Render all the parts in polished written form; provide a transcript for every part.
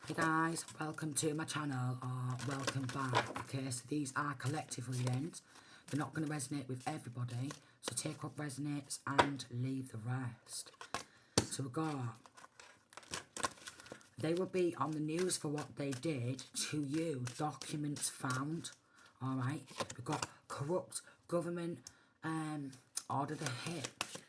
Hey guys, welcome to my channel, or welcome back. Okay, so these are collective readings. They're not going to resonate with everybody, so take what resonates and leave the rest. So we've got, they will be on the news for what they did to you, documents found. Alright, we've got corrupt government ordered a hit.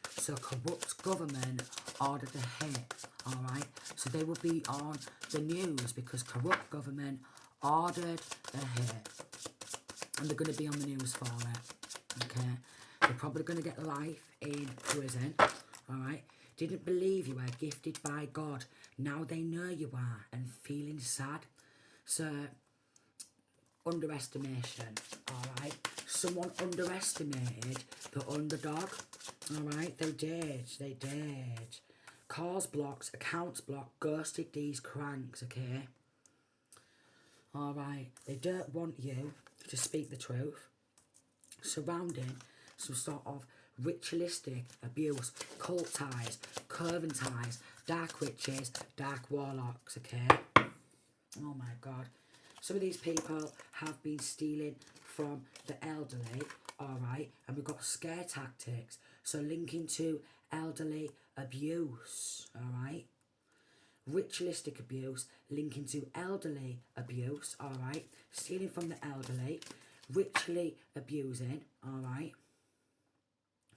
So corrupt government ordered a hit. Alright, so they will be on the news because corrupt government ordered a hit. And they're going to be on the news for it. Okay, they're probably going to get life in prison. Alright, didn't believe you were gifted by God. Now they know you are and feeling sad. So, underestimation. Alright, someone underestimated the underdog. Alright, they did. Cars blocked, accounts blocked, ghosted these cranks, okay? Alright, they don't want you to speak the truth. Surrounding some sort of ritualistic abuse, cult ties, coven ties, dark witches, dark warlocks, okay? Oh my god. Some of these people have been stealing from the elderly, alright? And we've got scare tactics, so linking to elderly abuse, alright? Ritualistic abuse, linking to elderly abuse, alright? Stealing from the elderly, ritually abusing, alright?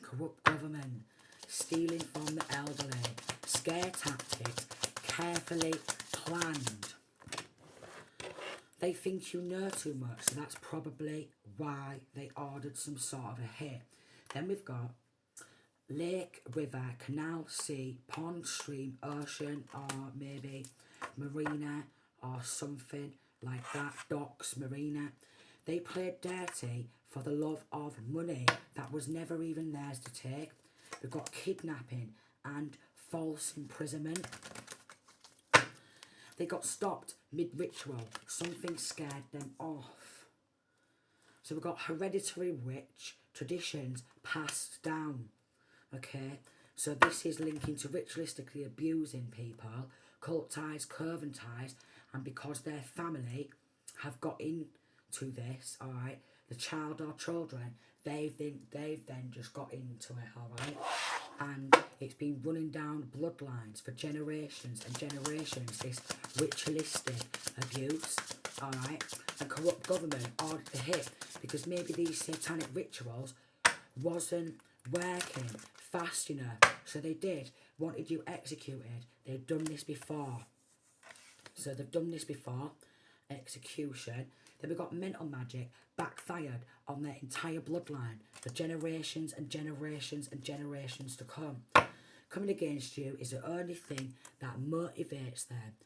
Corrupt government, stealing from the elderly, scare tactics, carefully planned. They think you know too much, so that's probably why they ordered some sort of a hit. Then we've got lake, river, canal, sea, pond, stream, ocean, or maybe marina or something like that, docks, marina. They played dirty for the love of money that was never even theirs to take. We've got kidnapping and false imprisonment. They got stopped mid-ritual. Something scared them off. So we've got hereditary witch, traditions passed down. Okay, so this is linking to ritualistically abusing people, cult ties, coven ties, and because their family have got into this, alright, the child or children, they've then just got into it, alright, and it's been running down bloodlines for generations and generations, this ritualistic abuse, alright, and corrupt government ordered the hit because maybe these satanic rituals wasn't working fast enough, so they wanted you executed. They've done this before, so they've done this before, execution. Then we've got mental magic backfired on their entire bloodline for generations and generations and generations to come. Coming against you is the only thing that motivates them,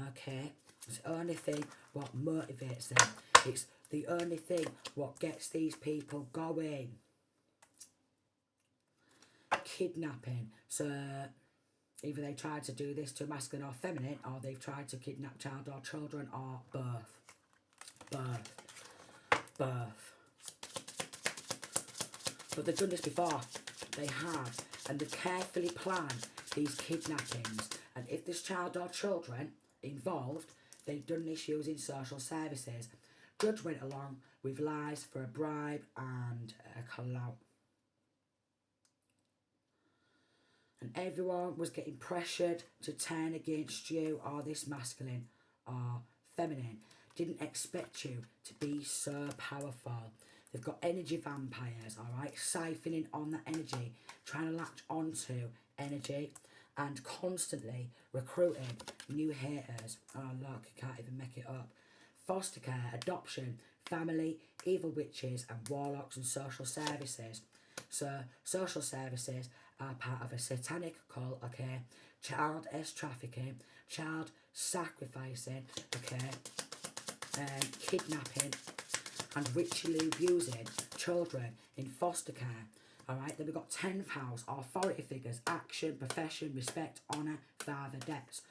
okay? It's the only thing what motivates them. It's the only thing what gets these people going. Kidnapping, so either they tried to do this to masculine or feminine, or they've tried to kidnap child or children, or birth. But they've done this before, they have, and they carefully planned these kidnappings, and if there's child or children involved, they've done this using social services. Judge went along with lies for a bribe and a clout. And everyone was getting pressured to turn against you, or this masculine or feminine. Didn't expect you to be so powerful. They've got energy vampires, alright, siphoning on that energy, trying to latch onto energy, and constantly recruiting new haters. Oh look, you can't even make it up. Foster care, adoption, family, evil witches and warlocks and social services. So social services are part of a satanic cult, okay? Child trafficking, child sacrificing, okay? Kidnapping and ritually abusing children in foster care. Alright, then we've got 10th house, authority figures, action, profession, respect, honour, father, debts.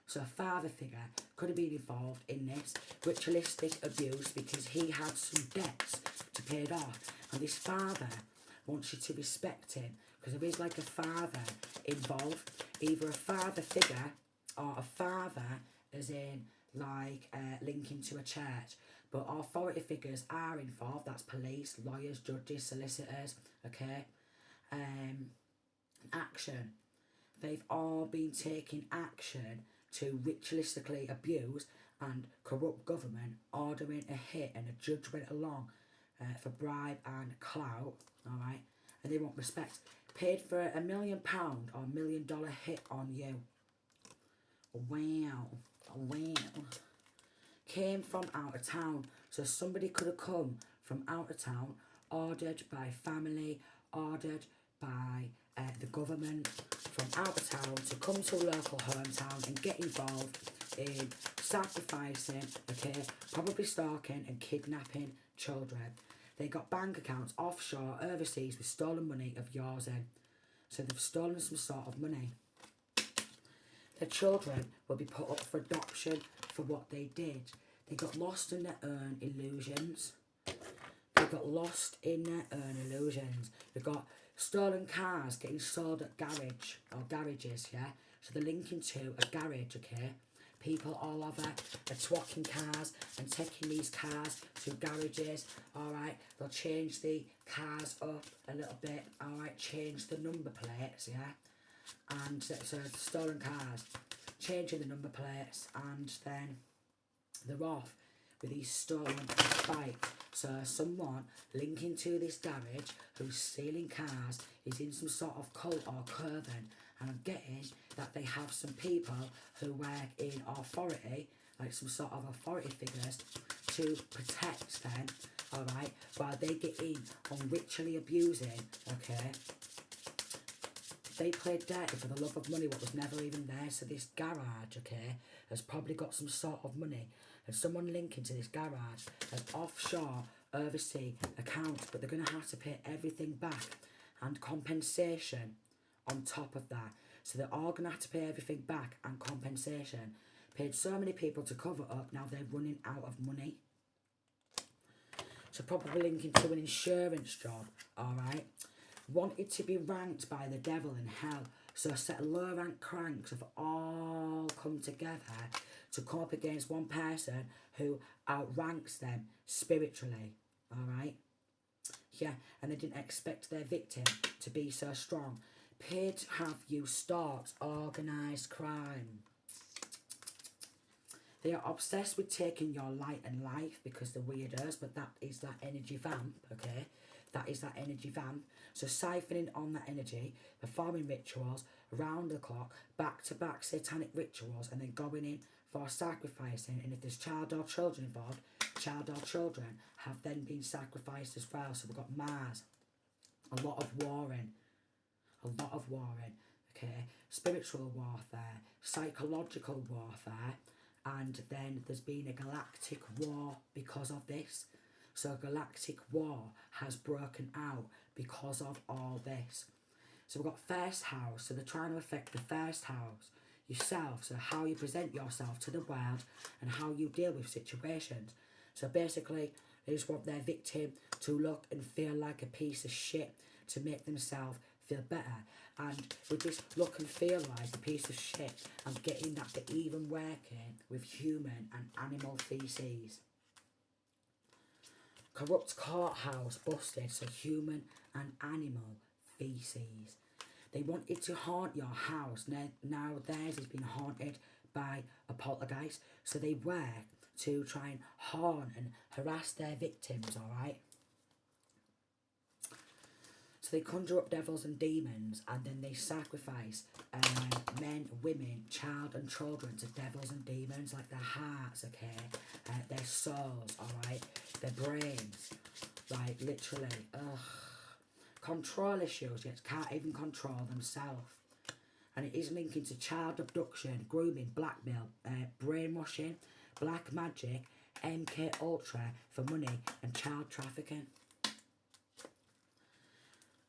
So a father figure could have been involved in this ritualistic abuse because he had some debts to pay it off. And this father wants you to respect him because there is like a father involved. Either a father figure or a father as in like linking to a church. But authority figures are involved. That's police, lawyers, judges, solicitors. Okay. Action. They've all been taking action to ritualistically abuse and corrupt government, ordering a hit, and a judge went along for bribe and clout. All right, and they want respect. Paid for £1 million or $1 million hit on you. Wow, wow. Came from out of town, so somebody could have come from out of town, ordered by family, ordered by the government from out of town to come to a local hometown and get involved in sacrificing, okay, probably stalking and kidnapping children. They got bank accounts offshore, overseas, with stolen money of yours in. So they've stolen some sort of money. Their children will be put up for adoption for what they did. They got lost in their own illusions. They got lost in their own illusions. They got stolen cars getting sold at garages, yeah? So they're linking to a garage, okay? People all over are twacking cars and taking these cars to garages, alright? They'll change the cars up a little bit, alright? Change the number plates, yeah? And so stolen cars, changing the number plates, and then they're off with these stolen bikes. So someone linking to this garage who's stealing cars is in some sort of cult or coven, and I'm getting that they have some people who work in authority, like some sort of authority figures, to protect them, alright, while they get in on ritually abusing, okay. They played dirty for the love of money, what was never even there. So this garage, okay, has probably got some sort of money, and someone linking to this garage has offshore, overseas accounts, but they're going to have to pay everything back and compensation on top of that. So they're all going to have to pay everything back and compensation. Paid so many people to cover up, now they're running out of money. So probably linking to an insurance job, alright. Wanted to be ranked by the devil in hell. So a set of low rank cranks have all come together to come up against one person who outranks them spiritually, alright. Yeah, and they didn't expect their victim to be so strong. Paid to have you start organised crime. They are obsessed with taking your light and life because they're weirdos, but that is that energy vamp, okay? That is that energy vamp. So siphoning on that energy, performing rituals, round the clock, back-to-back satanic rituals, and then going in for sacrificing. And if there's child or children involved, child or children have then been sacrificed as well. So we've got Mars, a lot of warring, okay? Spiritual warfare, psychological warfare, and then there's been a galactic war because of this. So a galactic war has broken out because of all this. So we've got first house, so they're trying to affect the first house, yourself, so how you present yourself to the world and how you deal with situations. So basically, they just want their victim to look and feel like a piece of shit to make themselves feel better. And with this look and feel like a piece of shit, I'm getting that they're even working with human and animal feces. Corrupt courthouse busted, so human and animal feces. They wanted to haunt your house. Now theirs has been haunted by a poltergeist. So they work to try and haunt and harass their victims, alright? So they conjure up devils and demons, and then they sacrifice men, women, child and children to devils and demons, like their hearts, okay, their souls, alright, their brains, like literally, control issues, yet can't even control themselves. And it is linking to child abduction, grooming, blackmail, brainwashing, black magic, MK Ultra for money, and child trafficking.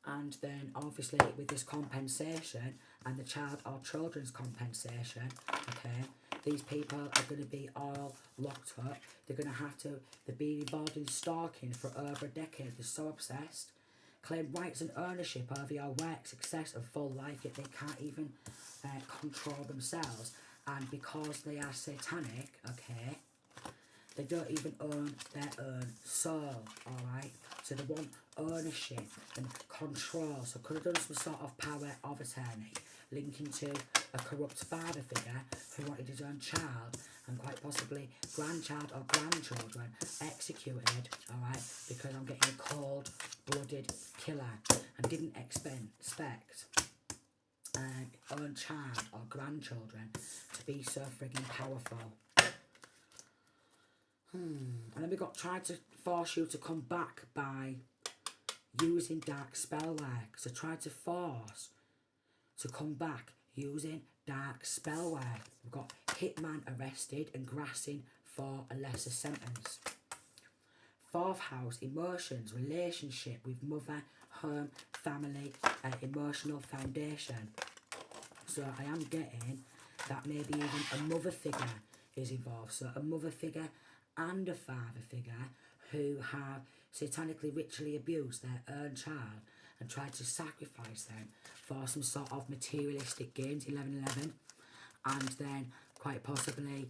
And then obviously with this compensation and the child or children's compensation, okay, these people are going to be all locked up. They're going to have to, they've been involved in stalking for over a decade. They're so obsessed. Claim rights and ownership over your work, success and full life, yet they can't even control themselves. and because they are satanic, okay, they don't even own their own soul, alright? So they want ownership and control. So could have done some sort of power of attorney linking to a corrupt father figure who wanted his own child and quite possibly grandchild or grandchildren executed, alright, because I'm getting a cold-blooded killer and didn't expect own child or grandchildren to be so frigging powerful. And then we got tried to force you to come back by using dark spellware. So tried to force to come back using dark spellware. We've got hitman arrested and grassing for a lesser sentence. Fourth house, emotions, relationship with mother, home, family, emotional foundation. So I am getting that maybe even a mother figure is involved. So a mother figure and a father figure who have satanically ritually abused their own child and tried to sacrifice them for some sort of materialistic gains, 1111, and then quite possibly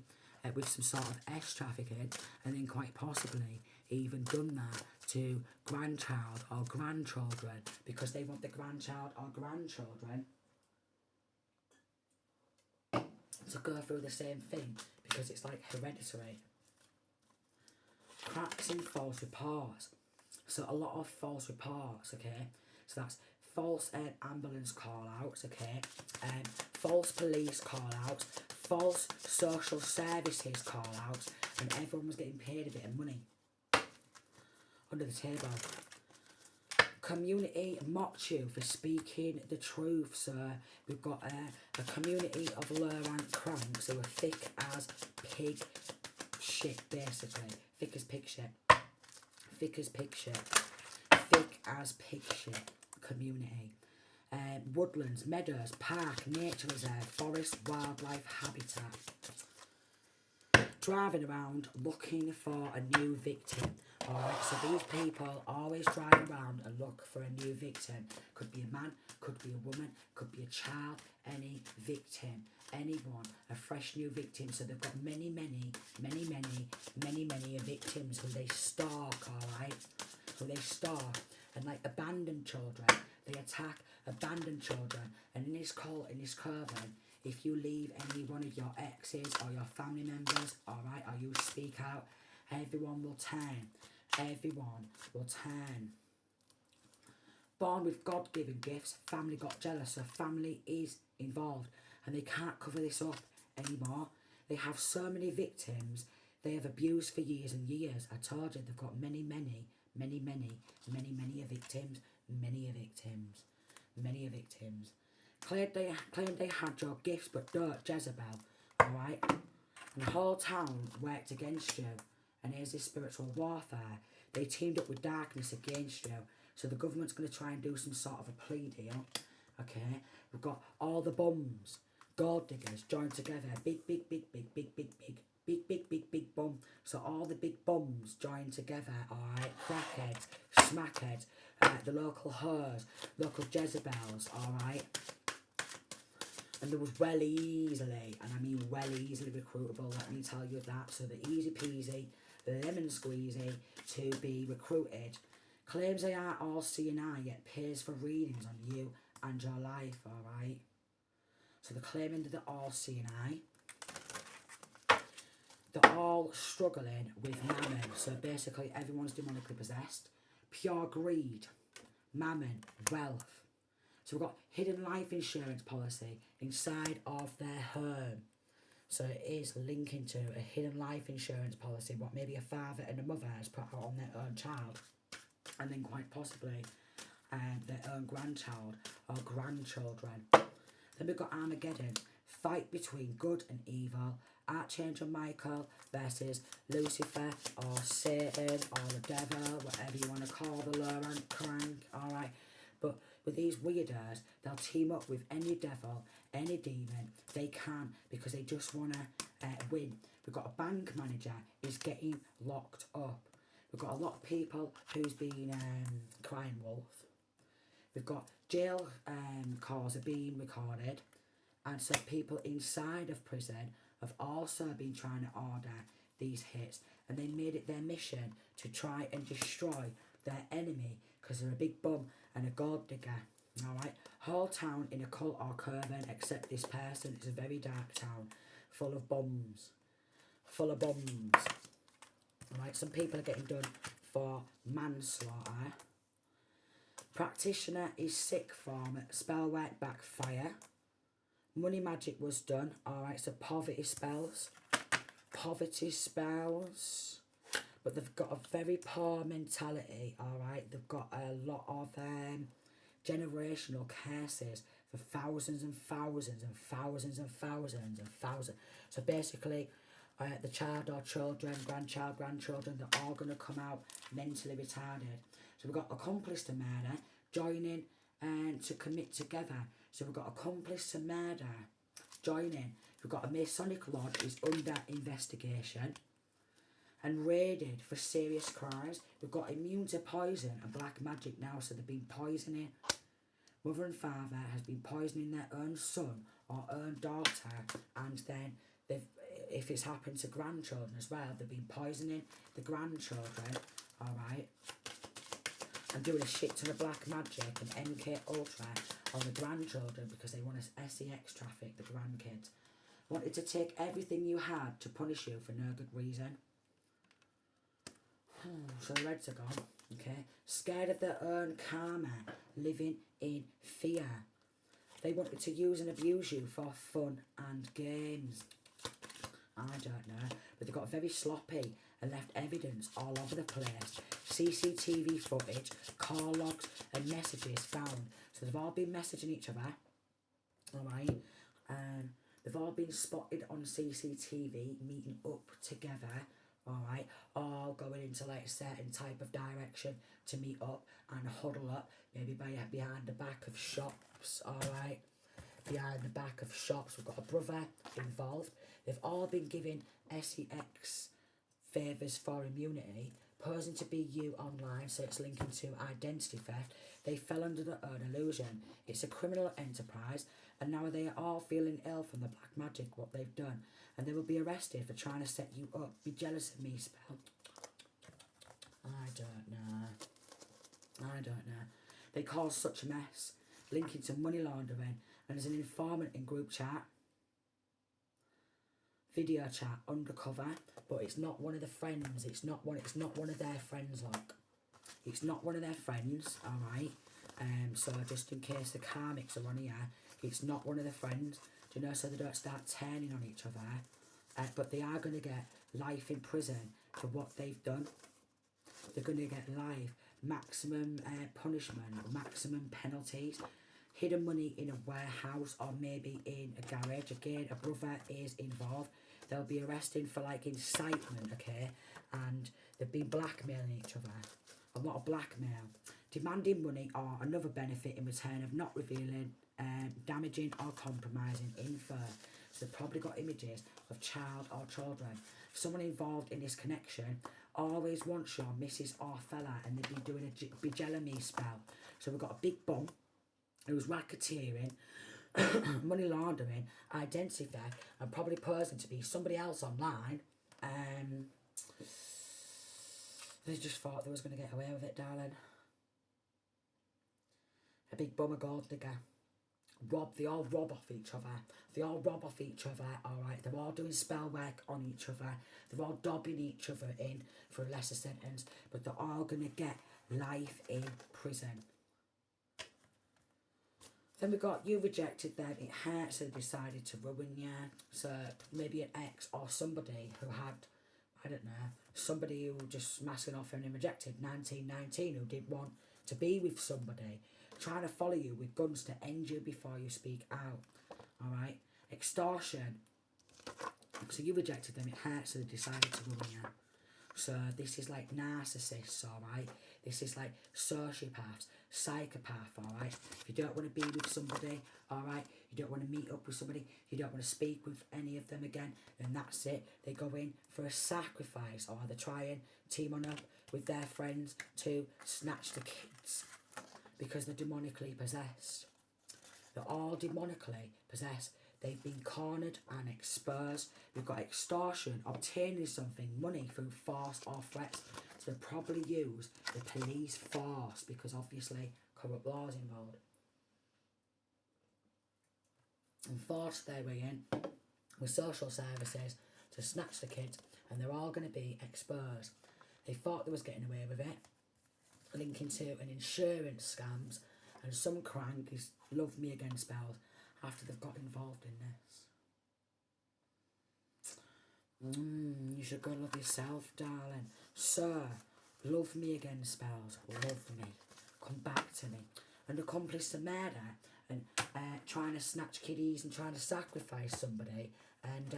with some sort of trafficking, and then quite possibly even done that to grandchild or grandchildren because they want the grandchild or grandchildren to go through the same thing because it's like hereditary. Cracks in false reports. So a lot of false reports, okay? So that's false ambulance call-outs, okay? False police call-outs, false social services call-outs, and everyone was getting paid a bit of money under the table. Community mocked you for speaking the truth, so we've got a community of low-rank cranks who are thick as pig shit, basically. Thick as pig shit. Thick as pig shit. Thick as pig shit community. Woodlands, meadows, park, nature reserve, forest, wildlife habitat. Driving around looking for a new victim. Alright, so these people always drive around and look for a new victim. Could be a man, could be a woman, could be a child, any victim, anyone, a fresh new victim. So they've got many victims who they stalk, alright? Who they stalk. And like abandoned children, they attack abandoned children. And in this cult, in this coven, if you leave any one of your exes or your family members, alright, or you speak out, everyone will turn. Everyone will turn. Born with God-given gifts, family got jealous, so family is involved. And they can't cover this up anymore. They have so many victims they have abused for years and years. I told you they've got many victims. Claimed they had your gifts, but don't, Jezebel. Alright? And the whole town worked against you. And here's this spiritual warfare. They teamed up with darkness against you. So the government's going to try and do some sort of a plea deal. Okay? We've got all the bums, gold diggers joined together. Big bum. So all the big bums joined together. Alright? Crackheads, smackheads, the local hoes, local Jezebels. Alright? And there was well easily, and I mean well easily recruitable, let me tell you that. So the easy peasy, lemon squeezy to be recruited. Claims they are all CNI, yet pays for readings on you and your life, alright? So they're claiming that they're all CNI. They're all struggling with mammon. So basically everyone's demonically possessed. Pure greed, mammon, wealth. So we've got hidden life insurance policy inside of their home. So it is linking to a hidden life insurance policy, what maybe a father and a mother has put out on their own child. And then quite possibly their own grandchild or grandchildren. Then we've got Armageddon. Fight between good and evil. Archangel Michael versus Lucifer or Satan or the devil, whatever you want to call the low rank crank, alright? But with these weirdos, they'll team up with any devil, any demon they can because they just want to win. We've got a bank manager who's getting locked up. We've got a lot of people who's been crying wolf. We've got jail calls are being recorded. And so people inside of prison have also been trying to order these hits, and they made it their mission to try and destroy their enemy because they're a big bum and a gold digger. Alright, whole town in a cult or coven except this person. It's a very dark town full of bombs. Full of bombs. Alright, some people are getting done for manslaughter. Practitioner is sick from spell work backfire. Money magic was done. Alright, so poverty spells. Poverty spells. But they've got a very poor mentality. Alright, they've got a lot of generational curses for thousands and thousands and thousands and thousands and thousands. So basically, the child or children, grandchildren, they're all going to come out mentally retarded. So we've got accomplice to murder, joining and to commit together. So we've got accomplice to murder, joining. We've got a Masonic lodge is under investigation and raided for serious crimes. We've got immune to poison and black magic now, so they've been poisoning. Mother and father has been poisoning their own son or own daughter, and then they've, if it's happened to grandchildren as well, they've been poisoning the grandchildren, alright, and doing a shit ton of black magic and MK Ultra on the grandchildren because they want to sex traffic the grandkids. Wanted to take everything you had to punish you for no good reason. So the reds are gone, okay? Scared of their own karma, living in fear. They wanted to use and abuse you for fun and games. I don't know, but they got very sloppy and left evidence all over the place. CCTV footage, call logs and messages found. So they've all been messaging each other, alright? They've all been spotted on CCTV meeting up together, alright? All going into like a certain type of direction to meet up and huddle up, maybe behind the back of shops, alright? Behind the back of shops. We've got a brother involved. They've all been given sex favours for immunity, posing to be you online, so it's linking to identity theft. They fell under their own illusion. It's a criminal enterprise, and now they are all feeling ill from the black magic, what they've done. And they will be arrested for trying to set you up. Be jealous of me, spell. I don't know. They cause such a mess, linking to money laundering, and as an informant in group chat, video chat, undercover, but it's not one of the friends. It's not one of their friends. Look, it's not one of their friends. All right. So just in case the karmics are on here, it's not one of the friends. Do you know? So they don't start turning on each other. But they are going to get life in prison for what they've done. They're going to get life, maximum punishment, maximum penalties. Hidden money in a warehouse or maybe in a garage. Again, a brother is involved. They'll be arresting for like incitement, okay? And they've been blackmailing each other. A lot of blackmail. Demanding money or another benefit in return of not revealing damaging or compromising info. So they've probably got images of child or children. Someone involved in this connection always wants your missus or fella, and they've been doing a be jealous me spell. So we've got a big bum who's racketeering, money laundering, identity theft, and probably posing to be somebody else online. They just thought they was going to get away with it, darling. A big bum, a gold digger. They all rob off each other. Alright, they're all doing spell work on each other. They're all dobbing each other in for a lesser sentence, but they're all going to get life in prison. Then we got you rejected them, it hurts, so they decided to ruin you. So maybe an ex or somebody who had, I don't know, somebody who just masking off and rejected, 1919, who did want to be with somebody, trying to follow you with guns to end you before you speak out. Alright? Extortion. So you rejected them, it hurts, so they decided to ruin you. So this is like narcissists, alright? This is like sociopaths, psychopath, alright? If you don't want to be with somebody, alright? You don't want to meet up with somebody, you don't want to speak with any of them again, then that's it. They go in for a sacrifice, or they try and team on up with their friends to snatch the kids because they're demonically possessed. They're all demonically possessed. they've been cornered and exposed. We've got extortion, obtaining something, money through force or threats. So they probably use the police force because obviously corrupt laws involved. And forced their way in with social services to snatch the kids, and they're all going to be exposed. They thought they was getting away with it, linking to an insurance scams and some crankies love me again spells after they've got involved in this. You should go love yourself, darling. Sir, love me again spells. Love me. Come back to me. An accomplice to murder and trying to snatch kiddies and trying to sacrifice somebody and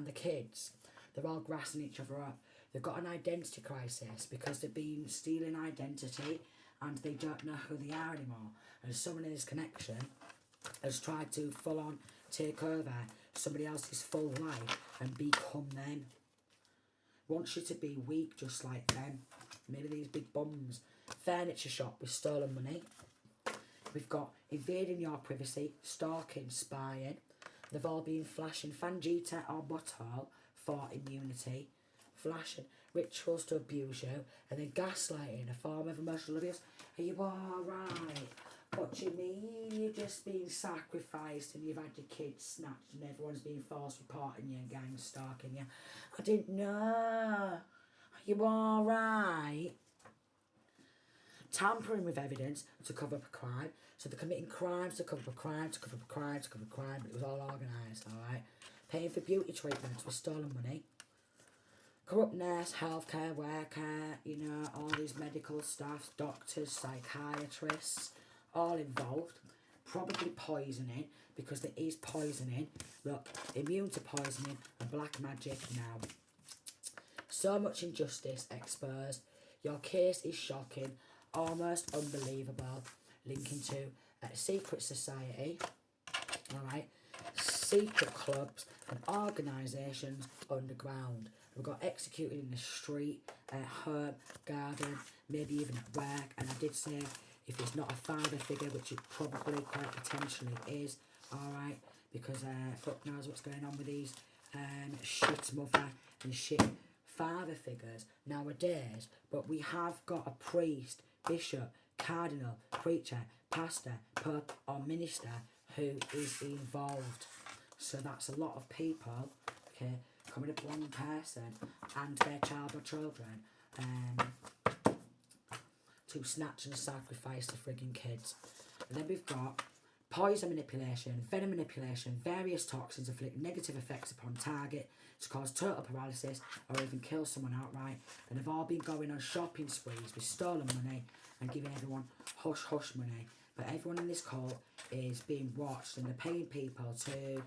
the kids. They're all grassing each other up. They've got an identity crisis because they've been stealing identity and they don't know who they are anymore. And someone in this connection has tried to full on take over somebody else's full life and become them. Wants you to be weak just like them. Maybe these big bums. Furniture shop with stolen money. We've got invading your privacy, stalking, spying. They've all been flashing Fangita or Bottle for immunity. Flashing rituals to abuse you, and then gaslighting, a form of emotional abuse. Are you alright? What do you mean you've just been sacrificed and you've had your kids snatched and everyone's been false reporting you and gang stalking you? I didn't know. Are you alright? Tampering with evidence to cover up a crime. So they're committing crimes to cover up a crime, to cover up a crime, to cover up a crime, but it was all organised, alright? Paying for beauty treatments with stolen money. Corrupt nurse, healthcare worker, you know, all these medical staff, doctors, psychiatrists, all involved. Probably poisoning, because there is poisoning. Look, immune to poisoning and black magic now. So much injustice exposed. Your case is shocking, almost unbelievable. Linking to a secret society, alright, secret clubs and organisations underground. We've got executed in the street, home, garden, maybe even at work. And I did say, if it's not a father figure, which it probably quite potentially is, alright, because fuck knows what's going on with these shit mother and shit father figures nowadays. But we have got a priest, bishop, cardinal, preacher, pastor, pope or minister who is involved. So that's a lot of people, okay, coming up one person and their child or children to snatch and sacrifice the frigging kids. And then we've got poison manipulation, venom manipulation, various toxins inflict negative effects upon target to cause total paralysis or even kill someone outright. And they've all been going on shopping sprees with stolen money and giving everyone hush hush money. But everyone in this cult is being watched and they're paying people to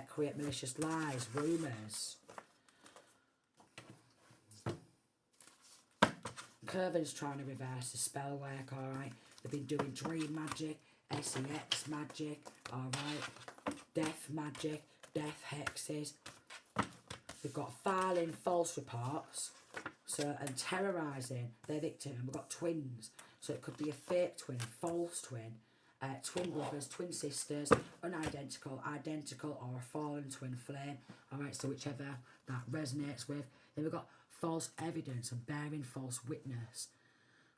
create malicious lies, rumours. Curvin's trying to reverse the spell work, alright. They've been doing dream magic, sex magic, alright. Death magic, death hexes. We've got filing false reports, so and terrorising their victim. And we've got twins, so it could be a fake twin, false twin, twin brothers, twin sisters, unidentical, identical, or a fallen twin flame. Alright, so whichever that resonates with. Then we've got false evidence and bearing false witness.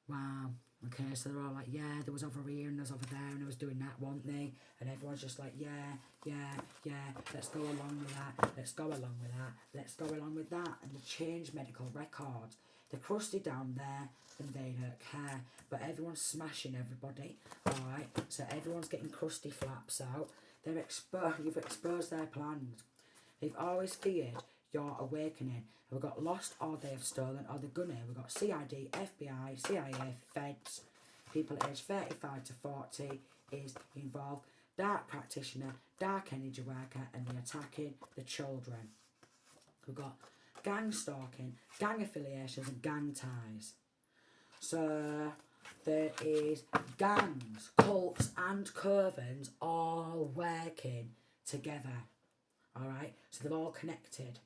Wow. Okay, so they're all like, yeah, there was over here and there's over there and I was doing that, weren't they? And everyone's just like, yeah, let's go along with that, let's go along with that, let's go along with that. And they change medical records. They're crusty down there and they don't care. But everyone's smashing everybody, alright? So everyone's getting crusty flaps out. You've exposed their plans. They've always feared your awakening. We've got lost or they have stolen or they're gonna. We've got CID, FBI, CIA, feds, people aged 35 to 40 is involved, dark practitioner, dark energy worker, and they're attacking the children. We've got gang stalking, gang affiliations and gang ties. So there is gangs, cults and covens all working together. Alright, so they're all connected.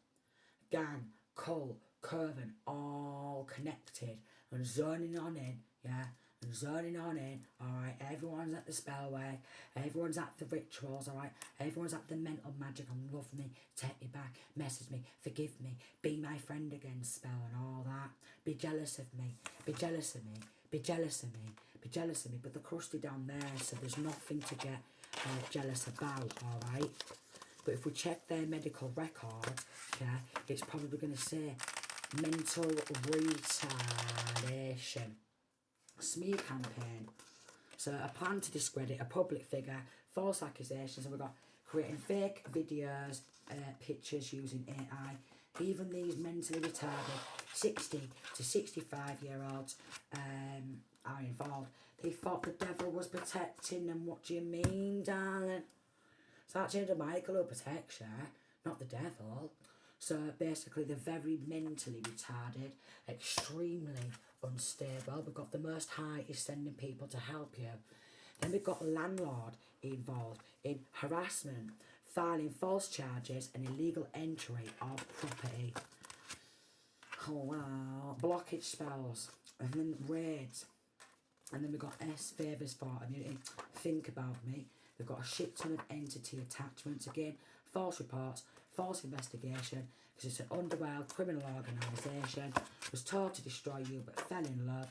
Gang, cult, coven, all connected and zoning on in, yeah, and zoning on in, alright? Everyone's at the spellway, everyone's at the rituals, alright? Everyone's at the mental magic and love me, take me back, message me, forgive me, be my friend again spell and all that. Be jealous of me, be jealous of me, be jealous of me, be jealous of me. But they're crusty down there, so there's nothing to get jealous about, alright? But if we check their medical record, yeah, it's probably going to say mental retardation. Smear campaign. So a plan to discredit a public figure, false accusations, and we've got creating fake videos, pictures using AI. Even these mentally retarded 60 to 65-year-olds are involved. They thought the devil was protecting them. What do you mean, darling? It's Archangel Michael who protects you, not the devil. So basically they're very mentally retarded, extremely unstable. We've got the Most High is sending people to help you. Then we've got a landlord involved in harassment, filing false charges and illegal entry of property. Oh wow. Blockage spells. And then raids. And then we've got S favours for immunity. Think about me. They've got a shit ton of entity attachments again. False reports, false investigation, because it's an underworld criminal organisation, was told to destroy you but fell in love.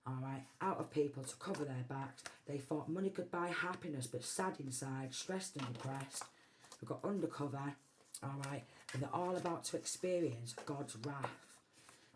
Alright, out of people to cover their backs. They thought money could buy happiness but sad inside, stressed and depressed. We've got undercover, alright, and they're all about to experience God's wrath.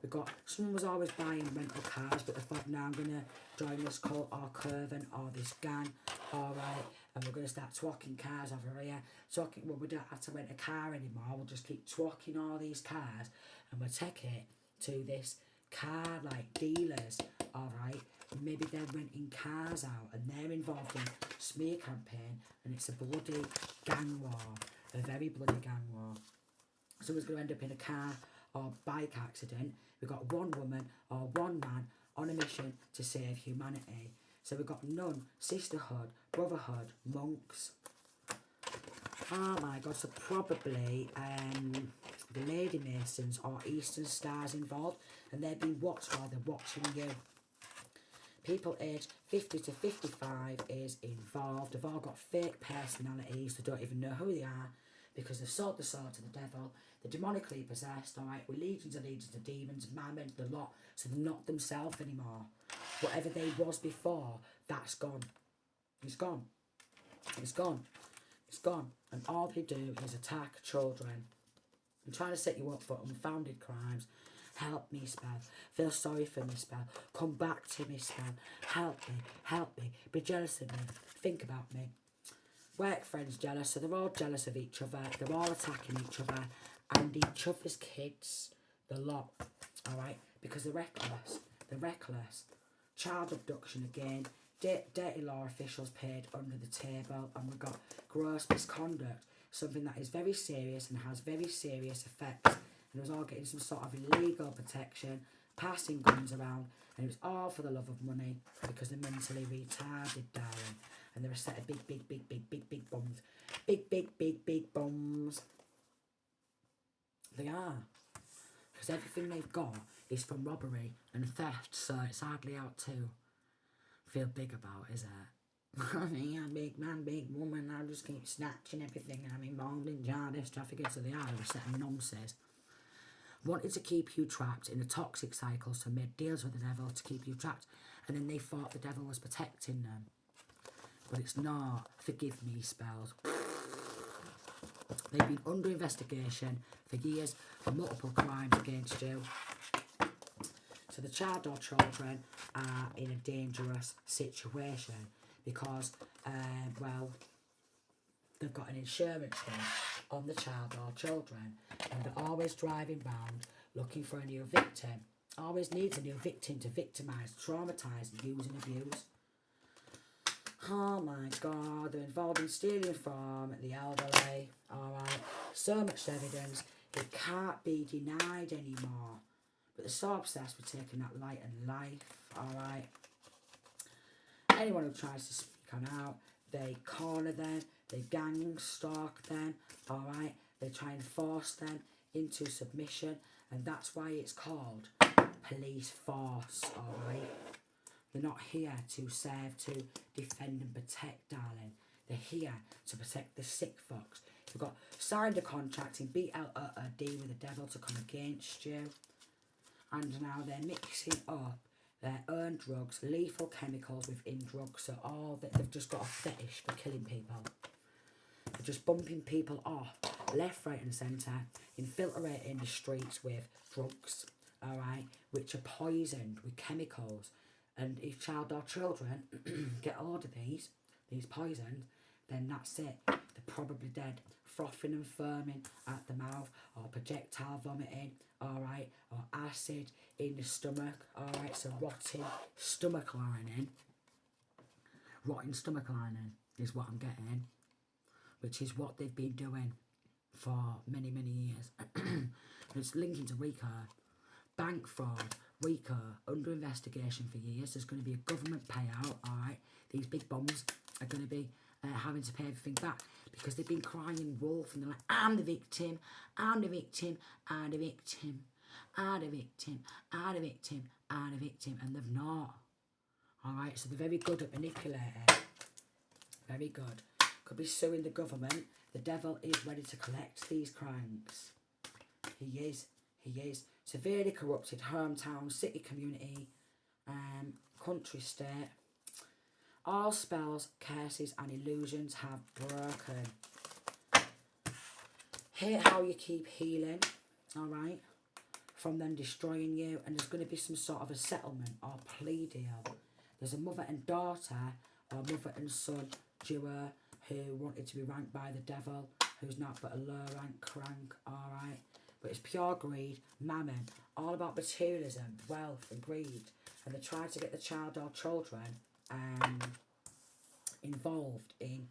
We've got, someone was always buying rental cars, but they thought, now I'm going to join this cult or Curvin or this gang, alright, and we're going to start twacking cars over here. Well, we don't have to rent a car anymore, we'll just keep twacking all these cars, and we'll take it to this car, like, dealers, alright. Maybe they're renting cars out, and they're involved in smear campaign, and it's a bloody gang war, a very bloody gang war. Someone's going to end up in a car or bike accident. We've got one woman or one man on a mission to save humanity. So we've got nun, sisterhood, brotherhood, monks. Oh my god, so probably the Lady Masons or Eastern Stars involved, and they're being watched while they're watching you. People aged 50 to 55 is involved. They've all got fake personalities. They don't even know who they are because they've sold the soul to the devil. They're demonically possessed, alright, with legions and legions of demons, mammon, the lot, so they're not themselves anymore. Whatever they was before, that's gone. It's gone. It's gone. It's gone. And all they do is attack children. I'm trying to set you up for unfounded crimes. Help me, spell. Feel sorry for me, spell. Come back to me, spell. Help me. Help me. Be jealous of me. Think about me. Work friends jealous, so they're all jealous of each other. They're all attacking each other and each other's kids. The lot, alright? Because they're reckless. They're reckless. Child abduction again. Dirty law officials paid under the table. And we've got gross misconduct. Something that is very serious and has very serious effects. And it was all getting some sort of illegal protection, passing guns around. And it was all for the love of money. Because they're mentally retarded, darling. And they're a set of big bums. Big bums. They are. Because everything they've got is from robbery and theft, so it's hardly out to feel big about, is it? I mean, I'm big man, big woman, I just keep snatching everything, I'm involved in jihadist trafficking, so they are a set of nonsense. Wanted to keep you trapped in a toxic cycle, so made deals with the devil to keep you trapped, and then they thought the devil was protecting them. But it's not. Forgive me spells. They've been under investigation for years for multiple crimes against you. So the child or children are in a dangerous situation because, well, they've got an insurance thing on the child or children, and they're always driving round looking for a new victim. Always needs a new victim to victimise, traumatise, use and abuse. Oh my god, they're involved in stealing from the elderly, alright. So much evidence, it can't be denied anymore. But they're so obsessed with taking that light and life, alright. Anyone who tries to speak on out, they corner them, they gang stalk them, alright. They try and force them into submission, and that's why it's called police force, alright. They're not here to serve, to defend and protect, darling. They're here to protect the sick folks. You've got signed a contract in BLOOD with the devil to come against you. And now they're mixing up their own drugs, lethal chemicals within drugs. So all that, they've just got a fetish for killing people. They're just bumping people off left, right and centre, infiltrating the streets with drugs, alright, which are poisoned with chemicals. And if child or children get hold of these poisons, then that's it. They're probably dead, frothing and foaming at the mouth, or projectile vomiting, alright, or acid in the stomach, alright, so rotting stomach lining is what I'm getting, which is what they've been doing for many, many years. It's linking to RICO. Bank fraud, RICO, under investigation for years. There's going to be a government payout, alright. These big bums are going to be having to pay everything back because they've been crying wolf and they're like, I'm the victim, I'm the victim, I'm the victim, I'm the victim, I'm the victim, I'm the victim, and they've not. Alright, so they're very good at manipulating. Very good. Could be suing the government. The devil is ready to collect these crimes. He is. He is. Severely corrupted hometown, city, community, country, state. All spells, curses and illusions have broken. Hate how you keep healing, alright, from them destroying you, and there's going to be some sort of a settlement or plea deal. There's a mother and daughter, or mother and son duo who wanted to be ranked by the devil, who's not but a low rank crank, alright. But it's pure greed, mammon, all about materialism, wealth and greed. And they try to get the child or children involved in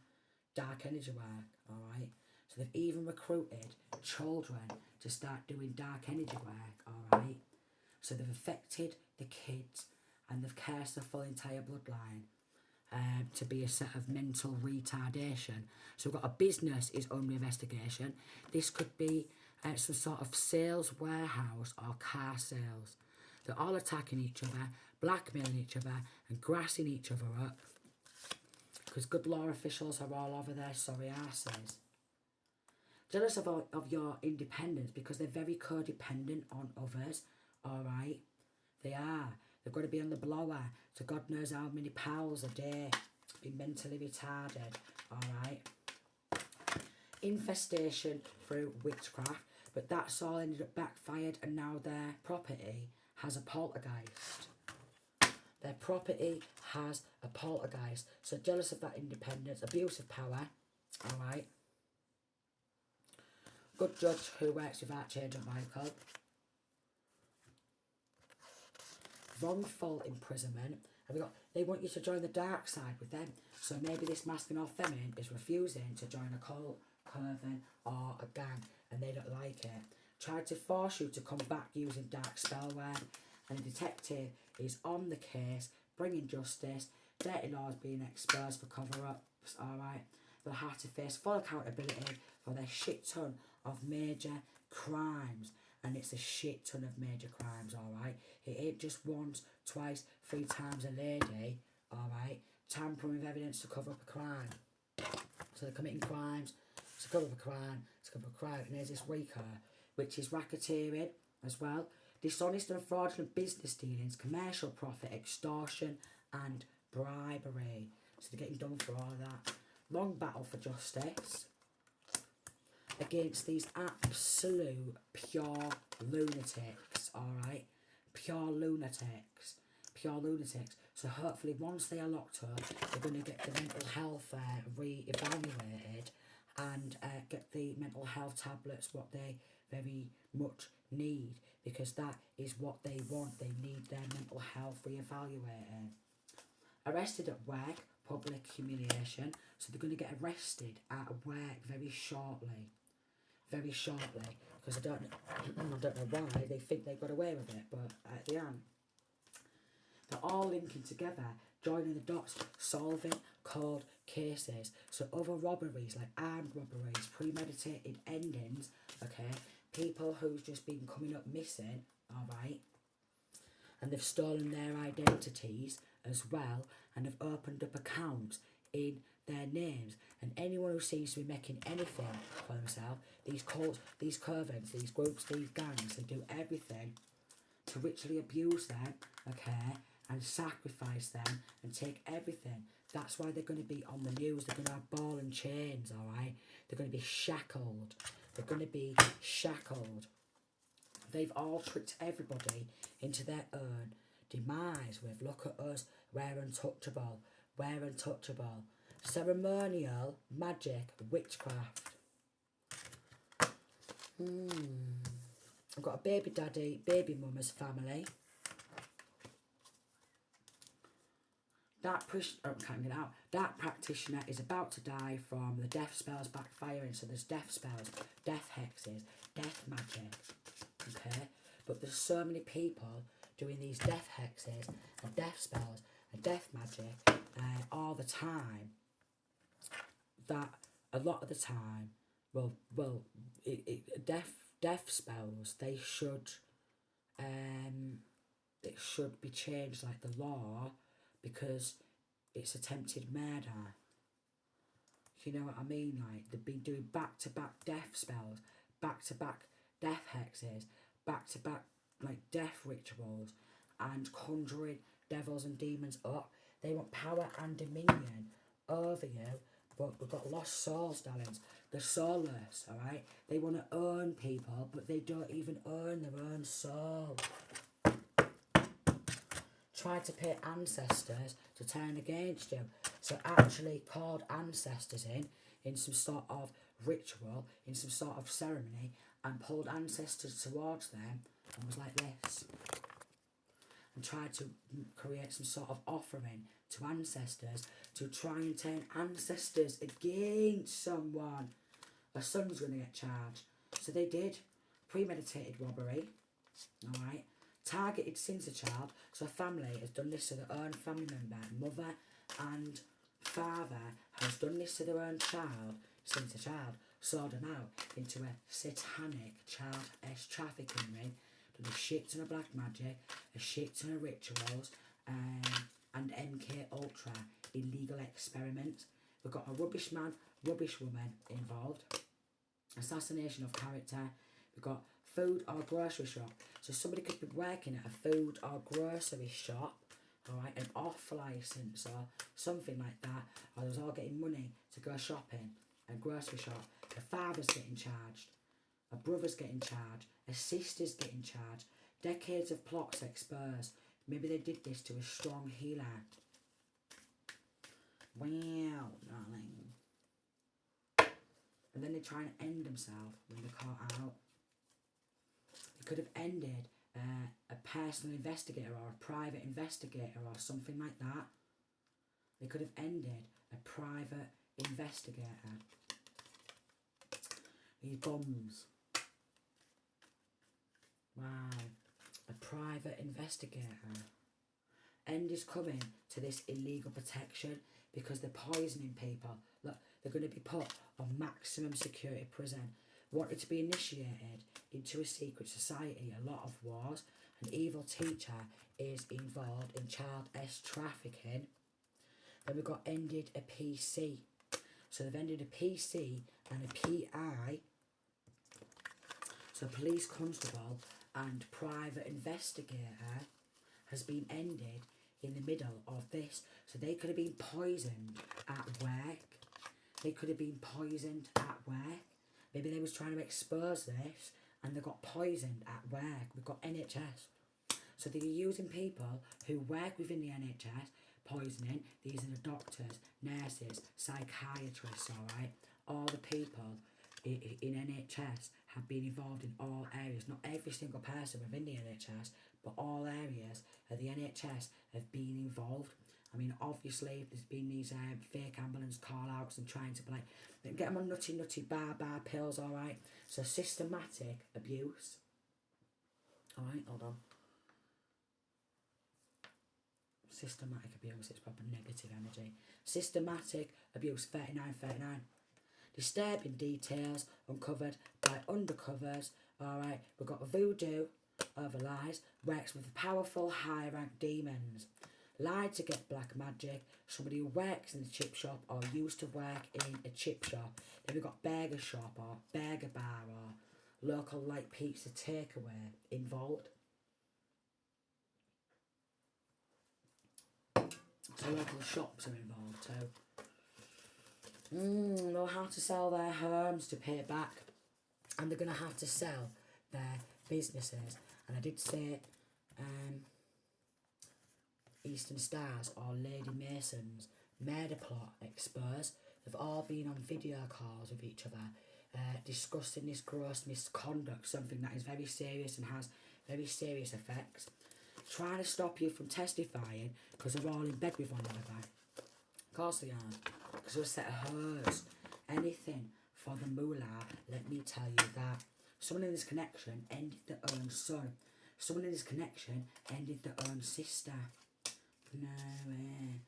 dark energy work, alright? So they've even recruited children to start doing dark energy work, alright? So they've affected the kids and they've cursed the full entire bloodline to be a set of mental retardation. So we've got a business is under investigation. This could be some sort of sales warehouse or car sales. They're all attacking each other, blackmailing each other and grassing each other up. Because good law officials are all over their sorry asses. Jealous of your independence because they're very codependent on others, alright? They are. They've got to be on the blower, so God knows how many pounds a day. Be mentally retarded, alright? Infestation through witchcraft, but that's all ended up backfired and now their property has a poltergeist. Their property has a poltergeist. So jealous of that independence, abuse of power, alright? Good judge who works with Archangel Michael. Wrongful imprisonment. And they want you to join the dark side with them. So maybe this masculine or feminine is refusing to join a cult, coven or a gang and they don't like it. Tried to force you to come back using dark spellware, and the detective is on the case, bringing justice. Dirty laws being exposed for cover-ups, alright? They'll have to face full accountability for their shit ton of major crimes. And it's a shit ton of major crimes, alright? It ain't just once, twice, 3 times a lady, alright? Tampering with evidence to cover up a crime. So they're committing crimes to cover up a crime, to cover up a crime. And there's this RICO, which is racketeering as well. Dishonest and fraudulent business dealings, commercial profit, extortion and bribery. So they're getting done for all of that. Long battle for justice against these absolute pure lunatics, alright? Pure lunatics. Pure lunatics. So hopefully once they are locked up, they're going to get the mental health re-evaluated and get the mental health tablets, what they very much need, because that is what they want. They need their mental health re-evaluated. Arrested at work, public humiliation. So they're going to get arrested at work very shortly. Very shortly. Because I don't know why they think they got away with it, but at the end. They're all linking together, joining the dots, solving cold cases. So other robberies, like armed robberies, premeditated endings, okay? People who's just been coming up missing, alright? And they've stolen their identities as well, and have opened up accounts in their names. And anyone who seems to be making anything for themselves, these cults, these covens, these groups, these gangs, they do everything to ritually abuse them, okay, and sacrifice them and take everything. That's why they're going to be on the news. They're going to have ball and chains, alright? They're going to be shackled. They're going to be shackled. They've all tricked everybody into their own demise with, look at us, we're untouchable, we're untouchable. Ceremonial, magic, witchcraft. I've got a baby daddy, baby mama's family. That practitioner is about to die from the death spells backfiring. So there's death spells, death hexes, death magic. Okay? But there's so many people doing these death hexes and death spells and death magic all the time that a lot of the time, death spells, they should it should be changed, like the law, because it's attempted murder. You know what I mean? Like, they've been doing back-to-back death spells, back-to-back death hexes, back-to-back, like, death rituals, and conjuring devils and demons up. They want power and dominion over you, but we've got lost souls, darlings. They're soulless, alright? They want to own people, but they don't even own their own soul. Try to pay ancestors to turn against you. So actually called ancestors in some sort of ritual, in some sort of ceremony, and pulled ancestors towards them and was like this. And tried to create some sort of offering to ancestors to try and turn ancestors against someone. A son's going to get charged. So they did. Premeditated robbery. Alright. Targeted since a child. So a family has done this to their own family member. Mother and father has done this to their own child since a child. Sold them out into a satanic child trafficking ring. Done a shit ton of black magic, a shit ton of rituals, and MK Ultra illegal experiments. We've got a rubbish man, rubbish woman involved. Assassination of character. We've got food or grocery shop. So somebody could be working at a food or grocery shop, alright, an off licence or something like that, or they was all getting money to go shopping and grocery shop. The father's getting charged, a brother's getting charged, a sister's getting charged. Decades of plots exposed. Maybe they did this to a strong healer. Wow, darling. And then they try and end themselves when they're caught out. They could have ended a personal investigator or a private investigator or something like that. They could have ended a private investigator. These bums. Wow. A private investigator. End is coming to this illegal protection because they're poisoning people. Look, they're going to be put on maximum security prison. Wanted to be initiated into a secret society, a lot of wars. An evil teacher is involved in child trafficking. Then we've got ended a PC. So they've ended a PC and a PI. So police constable and private investigator has been ended in the middle of this. So they could have been poisoned at work. They could have been poisoned at work. Maybe they was trying to expose this and they got poisoned at work. We've got NHS. So they're using people who work within the NHS, poisoning. These are the doctors, nurses, psychiatrists, alright? All the people in NHS have been involved in all areas. Not every single person within the NHS, but all areas of the NHS have been involved. I mean, obviously, there's been these fake ambulance call-outs and trying to, like, get them on nutty bar pills, alright? So systematic abuse. Alright, hold on. Systematic abuse, it's proper negative energy. Systematic abuse, 39. Disturbing details uncovered by undercovers. Alright, we've got voodoo over lies, works with powerful high rank demons. lied to get black magic, somebody who works in a chip shop or used to work in a chip shop. Then we've got burger shop or burger bar or local light pizza takeaway involved. So local shops are involved too. Know how to sell their homes to pay back, and they're going to have to sell their businesses. And I did say Eastern Stars or Lady Masons, murder plot exposed. They've all been on video calls with each other, discussing this gross misconduct, something that is very serious and has very serious effects. Trying to stop you from testifying because they're all in bed with one another. Of course they are, because they're a set of hoes. Anything for the moolah, let me tell you that. Someone in this connection ended their own son. Someone in this connection ended their own sister. No way.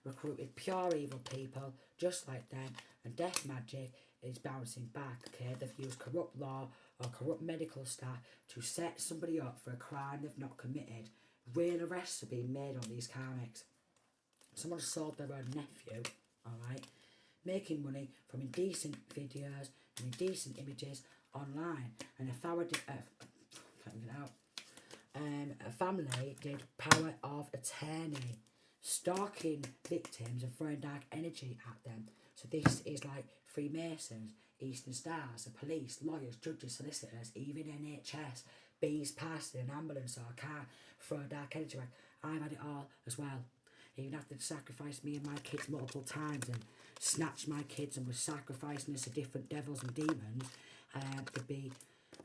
Recruited pure evil people, just like them, and death magic is bouncing back, okay? They've used corrupt law or corrupt medical staff to set somebody up for a crime they've not committed. Real arrests are being made on these karmics. Someone sold their own nephew, alright? Making money from indecent videos and indecent images online. And a family did power of attorney, stalking victims and throwing dark energy at them. So this is like Freemasons, Eastern Stars, the police, lawyers, judges, solicitors, even NHS, bees passed in an ambulance or a car, throw dark energy back. I've had it all as well. Even after sacrificed me and my kids multiple times and snatched my kids and was sacrificing us to different devils and demons, there'd be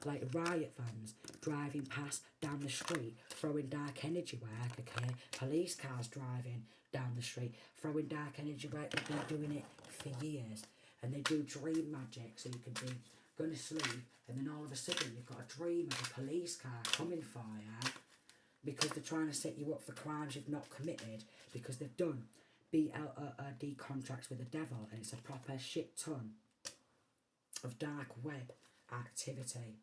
like riot vans driving past down the street, throwing dark energy work, okay? Police cars driving down the street, throwing dark energy work. They've been doing it for years. And they do dream magic, so you can be going to sleep and then all of a sudden you've got a dream of a police car coming for you because they're trying to set you up for crimes you've not committed, because they've done BLOD contracts with the devil, and it's a proper shit ton of dark web activity.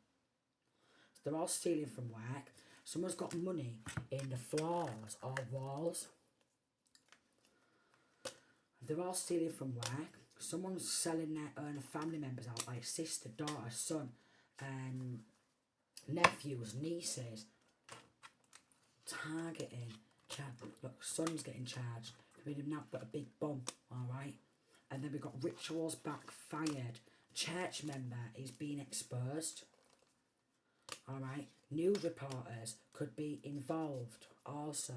So they're all stealing from work. Someone's got money in the floors or walls. They're all stealing from work. Someone's selling their own family members out, like sister, daughter, son, nephews, nieces. Targeting. Look, son's getting charged. We've now got a big bump, alright? And then we've got rituals backfired. Church member is being exposed. Alright? News reporters could be involved also.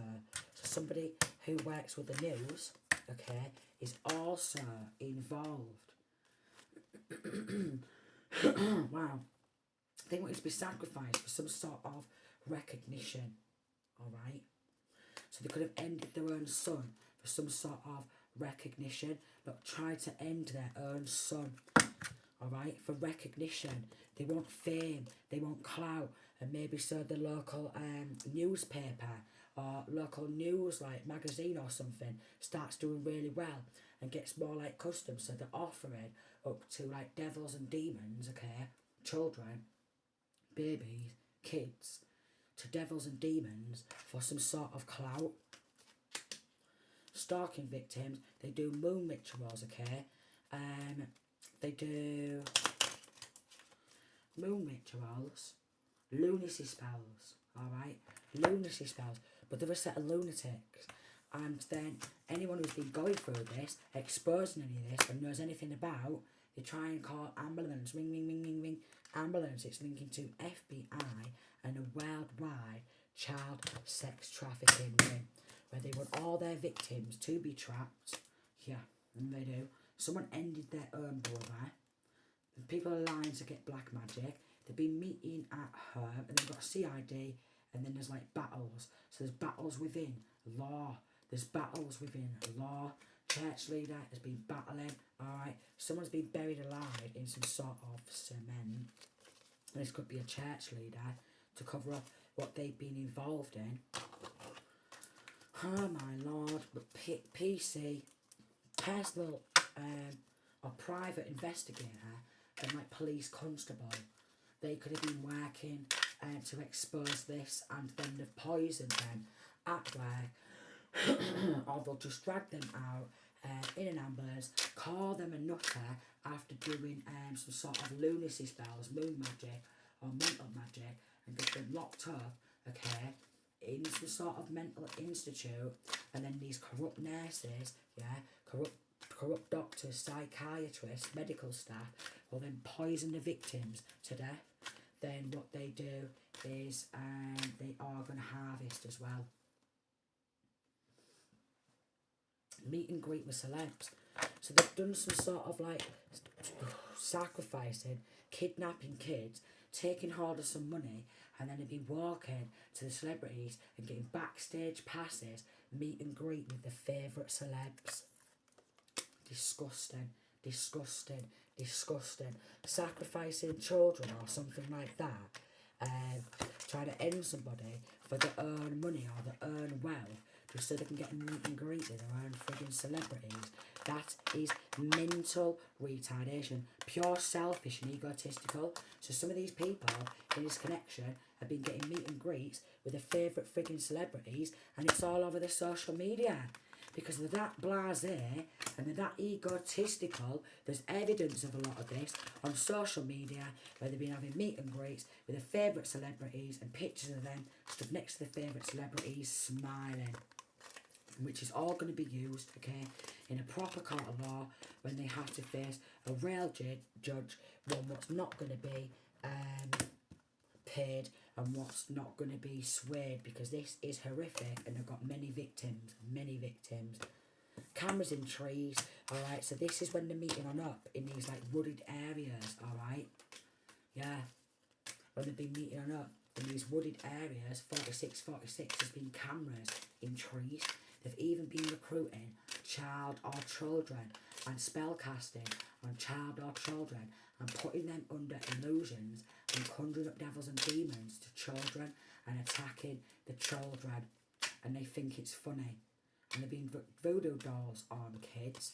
So somebody who works with the news, okay, is also involved. Wow. They wanted to be sacrificed for some sort of recognition. Alright? So they could have ended their own son for some sort of recognition. Look, tried to end their own son. Alright? For recognition. They want fame. They want clout. And maybe so the local newspaper or local news like magazine or something starts doing really well and gets more like customers. So they're offering up to like devils and demons, okay? Children, babies, kids, to devils and demons for some sort of clout. Stalking victims, they do moon rituals, okay? They do moon rituals, lunacy spells, alright? Lunacy spells, but they're a set of lunatics. And then anyone who's been going through this, exposing any of this and knows anything about, they try and call ambulance, ring, ring, ring, ring, ring, ambulance. It's linking to FBI and a worldwide child sex trafficking ring, where they want all their victims to be trapped. Yeah, and they do. Someone ended their own brother. People are lying to get black magic. They've been meeting at home, and they've got CID, and then there's like battles. So there's battles within law. There's battles within law. Church leader has been battling. Alright, someone's been buried alive in some sort of cement. And this could be a church leader to cover up what they've been involved in. Oh my lord, but PC, personal or private investigator and like police constable, they could have been working to expose this, and then they've poisoned them at work or they'll just drag them out in an ambulance, call them a nutter after doing some sort of lunacy spells, moon magic or mental magic, and get them locked up, okay, in some sort of mental institute, and then these corrupt nurses, corrupt doctors, psychiatrists, medical staff will then poison the victims to death. Then what they do is they are going to harvest as well. Meet and greet with celebs. So they've done some sort of like sacrificing, kidnapping kids, taking hold of some money, and then they've been walking to the celebrities and getting backstage passes, meet and greet with their favourite celebs. Disgusting, disgusting, disgusting. Sacrificing children or something like that. Trying to end somebody for the earn money or the earn wealth, just so they can get a meet and greet with their own frigging celebrities. That is mental retardation. Pure selfish and egotistical. So some of these people in this connection have been getting meet and greets with their favourite frigging celebrities, and it's all over their social media. Because they're that blasé and they're that egotistical. There's evidence of a lot of this on social media where they've been having meet and greets with their favourite celebrities and pictures of them stood next to their favourite celebrities smiling. Which is all going to be used, okay, in a proper court of law when they have to face a real judge, one what's not going to be paid and what's not going to be swayed, because this is horrific and they've got many victims. Cameras in trees, alright, so this is when they're meeting on up in these like wooded areas, alright, yeah, when they've been meeting on up in these wooded areas. 46 has been cameras in trees. They've even been recruiting child or children and spell casting on child or children and putting them under illusions and conjuring up devils and demons to children and attacking the children, and they think it's funny. And they've been voodoo dolls on kids.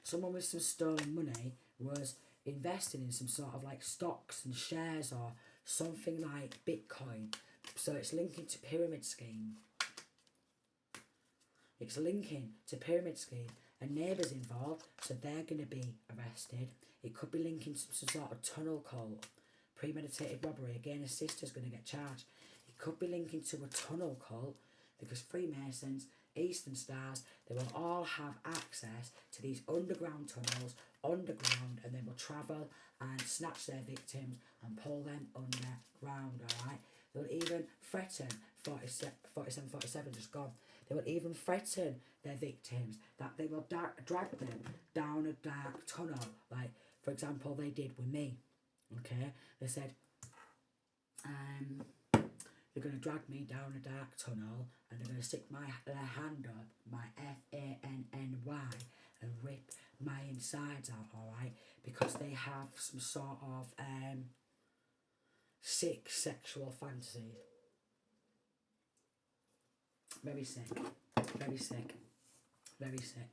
Someone with some stolen money was investing in some sort of like stocks and shares or something like Bitcoin. So it's linking to pyramid scheme. It's linking to pyramid scheme. A neighbour's involved, so they're going to be arrested. It could be linking to some sort of tunnel cult. Premeditated robbery. Again, a sister's going to get charged. It could be linking to a tunnel cult, because Freemasons, Eastern Stars, they will all have access to these underground tunnels, underground, and they will travel and snatch their victims and pull them underground, alright? They will even threaten, 47, just gone. They will even threaten their victims that they will drag them down a dark tunnel, like, for example, they did with me, okay? They said, they're going to drag me down a dark tunnel and they're going to stick their hand up, my FANNY, and rip my insides out, alright? Because they have some sort of sick sexual fantasies. Very sick. Very sick. Very sick.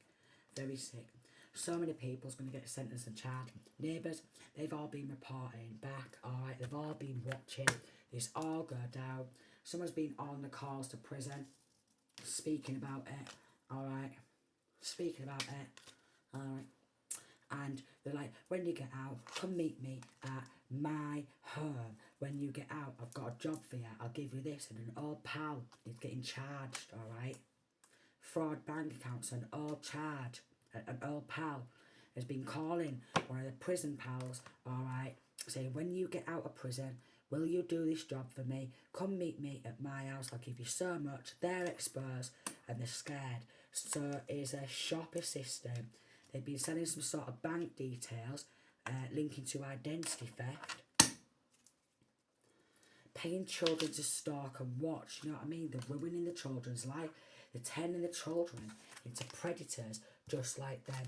Very sick. So many people's going to get sentenced and charged. Neighbours, they've all been reporting back, alright? They've all been watching this all go down. Someone's been on the calls to prison, speaking about it, alright? Speaking about it, alright? And they're like, when you get out, come meet me at my home. When you get out, I've got a job for you. I'll give you this. And an old pal is getting charged, alright? Fraud bank accounts, an old charge. An old pal has been calling one of the prison pals, alright, saying, when you get out of prison, will you do this job for me? Come meet me at my house. I'll give you so much. They're exposed and they're scared. So it's a shopper system. They've been selling some sort of bank details linking to identity theft. Paying children to stalk and watch, you know what I mean? They're ruining the children's life. They're turning the children into predators just like them.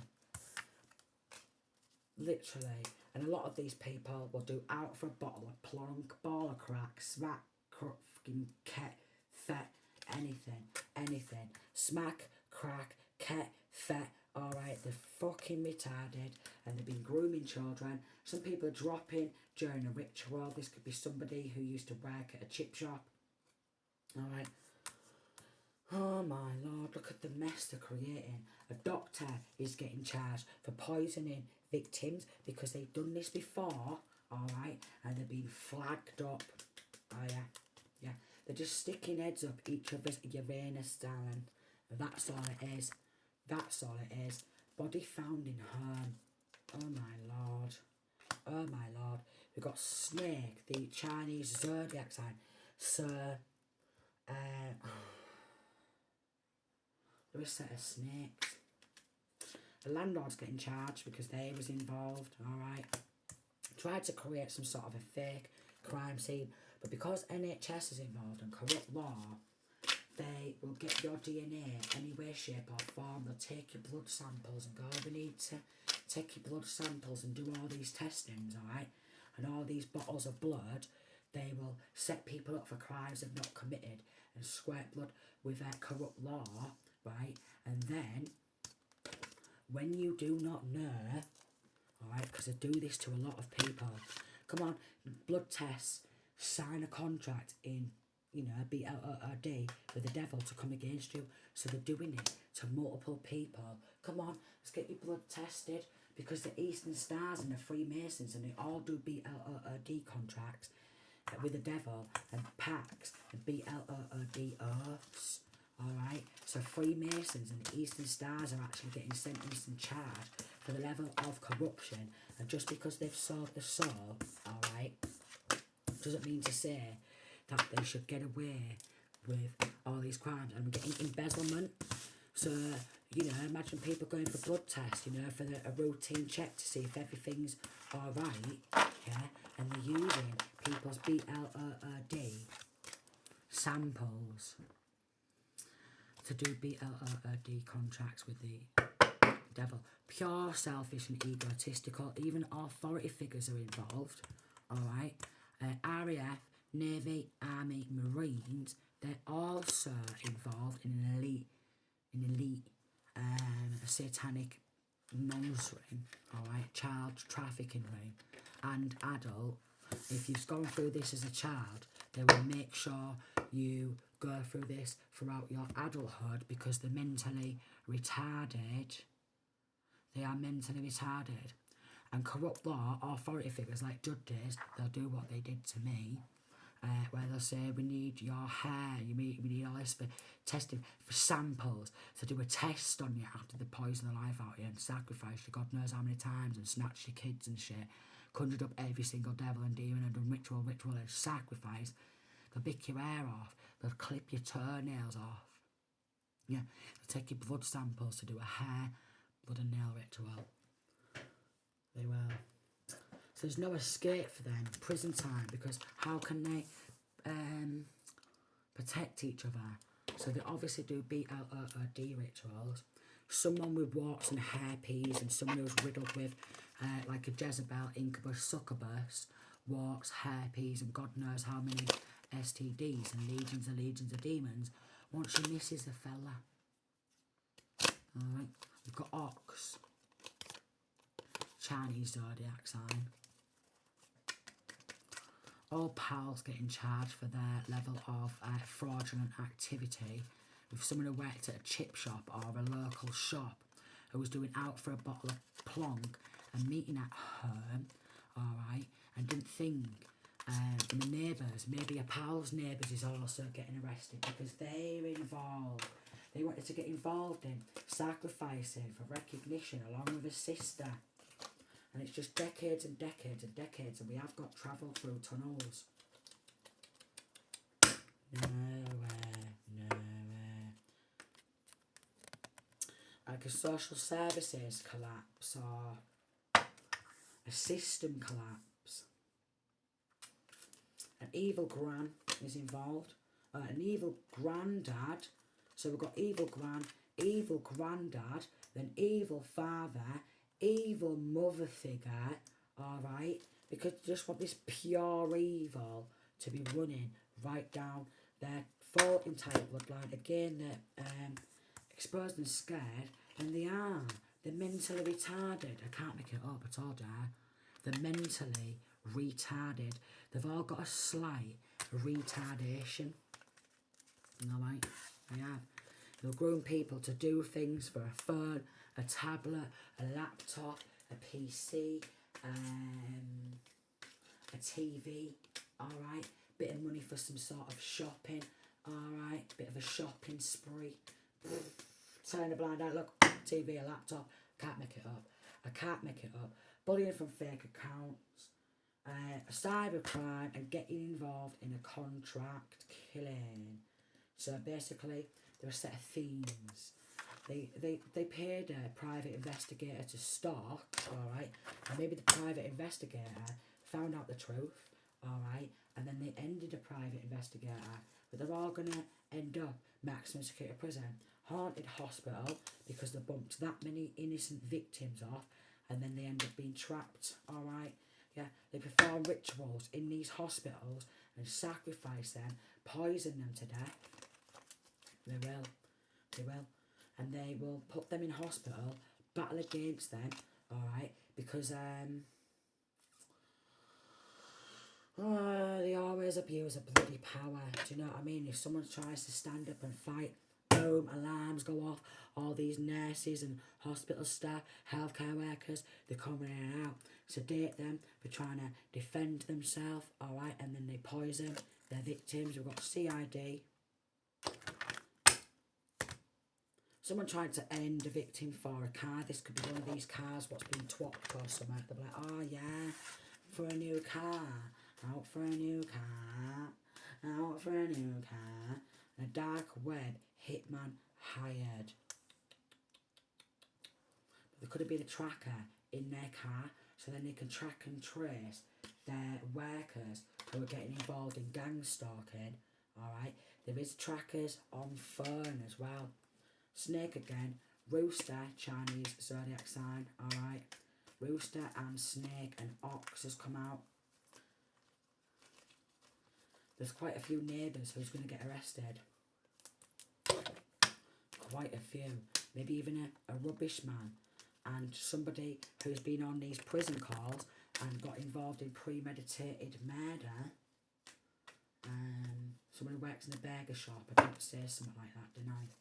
Literally. And a lot of these people will do out for a bottle of plonk, ball of crack, smack, fucking ket, fet, anything. Smack, crack, ket, fet. Alright, they're fucking retarded and they've been grooming children. Some people are dropping during a ritual. This could be somebody who used to work at a chip shop. Alright. Oh my lord, look at the mess they're creating. A doctor is getting charged for poisoning victims because they've done this before, alright, and they're being flagged up. Oh yeah, yeah. They're just sticking heads up each other's Uranus, darling. That's all it is. That's all it is. Body found in home. Oh my lord. Oh my lord. We've got Snake, the Chinese zodiac sign. Sir, there was a set of snakes. The landlord's getting charged because they was involved, alright. Tried to create some sort of a fake crime scene, but because NHS is involved and corrupt law, they will get your DNA any way, shape or form. They'll take your blood samples and go, we need to take your blood samples and do all these testings, alright? And all these bottles of blood, they will set people up for crimes they've not committed and squirt blood with corrupt law, right? And then, when you do not know, alright, because they do this to a lot of people, come on, blood tests, sign a contract in, you know, BLOD with the devil to come against you. So they're doing it to multiple people. Come on, let's get your blood tested, because the Eastern Stars and the Freemasons and they all do BLOD contracts with the devil and pacts and BLOD oaths. Alright, so Freemasons and the Eastern Stars are actually getting sentenced and charged for the level of corruption, and just because they've sold the soul, alright, doesn't mean to say that they should get away with all these crimes. And we're getting embezzlement. So, you know, imagine people going for blood tests, you know, for a routine check to see if everything's alright, yeah, and they're using people's BLOD samples to do BLOD contracts with the devil. Pure selfish and egotistical. Even authority figures are involved, alright. RAF, Navy, Army, Marines, they're also involved in an elite satanic nonce ring, alright, child trafficking ring, and adult. If you've gone through this as a child, they will make sure you go through this throughout your adulthood, because they're mentally retarded. They are mentally retarded. And corrupt law, authority figures like judges, they'll do what they did to me, where they'll say, we need your hair, we need all this for testing, for samples, to do a test on you after they poison the life out of you and sacrifice you God knows how many times and snatch your kids and shit, conjured up every single devil and demon and done ritual and sacrifice. They'll pick your hair off, they'll clip your toenails off. Yeah, they'll take your blood samples to do a hair, blood and nail ritual. They will. So there's no escape for them, prison time, because how can they protect each other? So they obviously do BLOD rituals. Someone with warts and herpes, and someone who's riddled with like a Jezebel, incubus, succubus, warts, herpes, and God knows how many STDs and legions of demons. Once she misses a fella. Alright, we've got Ox, Chinese zodiac sign. All pals getting charged for their level of fraudulent activity. With someone who worked at a chip shop or a local shop who was doing out for a bottle of plonk and meeting at home, alright, and didn't think the neighbours, maybe a pal's neighbours is also getting arrested because they're involved. They wanted to get involved in sacrificing for recognition along with a sister. And it's just decades and decades and decades, and we have got travelled through tunnels. Nowhere. Like a social services collapse or a system collapse. An evil gran is involved. An evil granddad. So we've got evil gran, evil granddad, then evil father, evil mother figure, alright, because they just want this pure evil to be running right down their full entire bloodline. Again, they're exposed and scared, and they are. They're mentally retarded. I can't make it up at all, Dad. They're mentally retarded. They've all got a slight retardation. Alright, they have. They'll groom people to do things for a phone, a tablet, a laptop, a PC, a TV, alright? Bit of money for some sort of shopping, alright? Bit of a shopping spree. Turn a blind eye, look, TV, a laptop, can't make it up. I can't make it up. Bullying from fake accounts, cybercrime, and getting involved in a contract killing. So basically, there are a set of themes. They paid a private investigator to stalk, alright, and maybe the private investigator found out the truth, alright, and then they ended a private investigator, but they're all gonna end up maximum security prison, haunted hospital, because they bumped that many innocent victims off, and then they end up being trapped, alright. Yeah, they perform rituals in these hospitals and sacrifice them, poison them to death. They will. And they will put them in hospital, battle against them, alright, because they always abuse a bloody power. Do you know what I mean? If someone tries to stand up and fight, boom, alarms go off. All these nurses and hospital staff, healthcare workers, they come in and out, sedate them for trying to defend themselves, alright, and then they poison their victims. We've got CID. Someone tried to end a victim for a car. This could be one of these cars what's been twapped or something. They'll be like, oh yeah, for a new car, out for a new car, out for a new car. And a dark web hitman hired. There could have been a tracker in their car, so then they can track and trace their workers who are getting involved in gang stalking. Alright, there is trackers on phone as well. Snake again, rooster, Chinese zodiac sign, alright. Rooster and snake and ox has come out. There's quite a few neighbours who's going to get arrested. Quite a few. Maybe even a rubbish man. And somebody who's been on these prison calls and got involved in premeditated murder. Someone who works in a burger shop, I didn't say something like that, didn't I?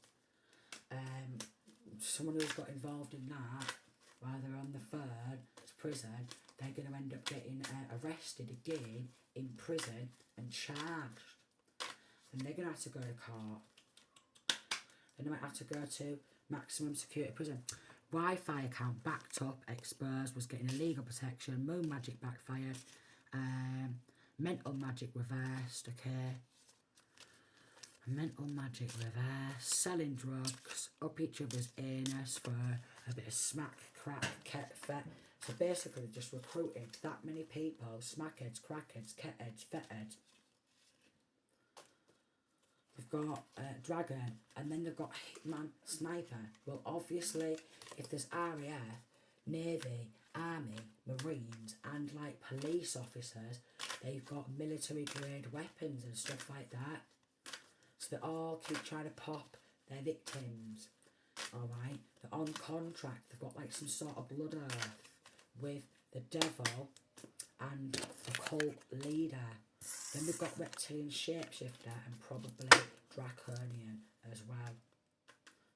Someone who's got involved in that while they're on the third prison, they're going to end up getting arrested again in prison and charged. And they're going to have to go to court. And they might have to go to maximum security prison. Wi-Fi account backed up, exposed, was getting illegal protection. Moon magic backfired. Mental magic reversed, okay. Mental magic reverse, selling drugs, up each other's anus for a bit of smack, crack, fet. So basically just recruited that many people, smackheads, crackheads, ketheads, fetheads. They've got dragon, and then they've got hitman, sniper. Well, obviously, if there's RAF, Navy, Army, Marines, and like police officers, they've got military grade weapons and stuff like that. So they all keep trying to pop their victims, alright? They're on contract, they've got like some sort of blood earth with the devil and the cult leader. Then we've got reptilian shapeshifter and probably draconian as well.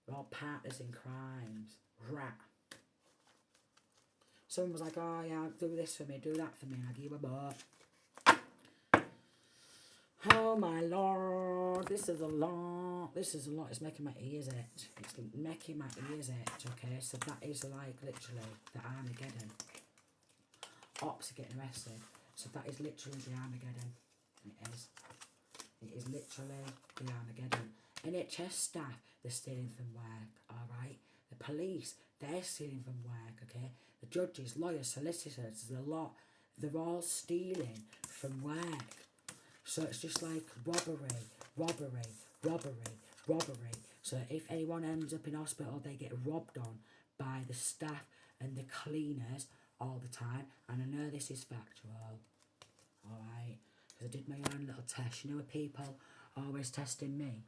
They're all partners in crimes. Rat. Someone was like, oh yeah, do this for me, do that for me, and I'll give you a butt. Oh my lord, this is a lot, it's making my ears itch, it's making my ears itch, okay, so that is like literally the Armageddon. Ops are getting arrested, so that is literally the Armageddon, it is literally the Armageddon. NHS staff, they're stealing from work, alright, the police, they're stealing from work, okay, the judges, lawyers, solicitors, there's a lot, they're all stealing from work. So it's just like robbery. So if anyone ends up in hospital, they get robbed on by the staff and the cleaners all the time. And I know this is factual, alright? Because I did my own little test. You know, with people always testing me,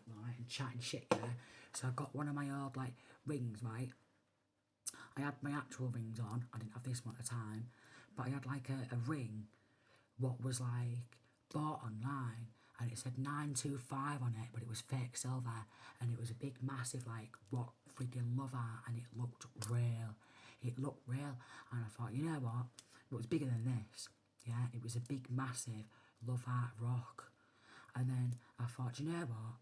right, and chatting shit, yeah? So I got one of my old, like, rings, right? I had my actual rings on. I didn't have this one at the time. But I had, like, a ring, what was, like, bought online, and it said 925 on it, but it was fake silver, and it was a big, massive, like, rock friggin' love art, and it looked real. It looked real, and I thought, you know what? It was bigger than this. Yeah, it was a big, massive love art rock. And then I thought, you know what?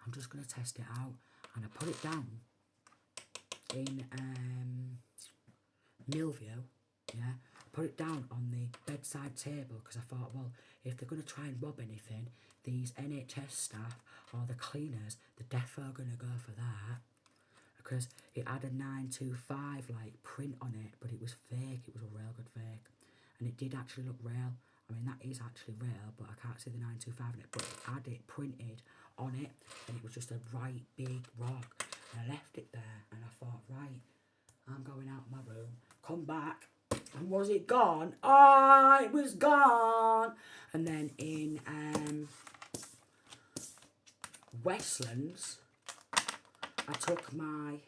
I'm just going to test it out. And I put it down in Millview. Yeah, I put it down on the bedside table because I thought, well, if they're going to try and rob anything, these NHS staff or the cleaners, they're definitely going to go for that. Because it had a 925 like print on it, but it was fake. It was a real good fake. And it did actually look real. I mean, that is actually real, but I can't see the 925 in it. But it had it printed on it, and it was just a right big rock. And I left it there, and I thought, right, I'm going out of my room. Come back, and was it gone? Oh, it was gone. And then in Westlands, I took my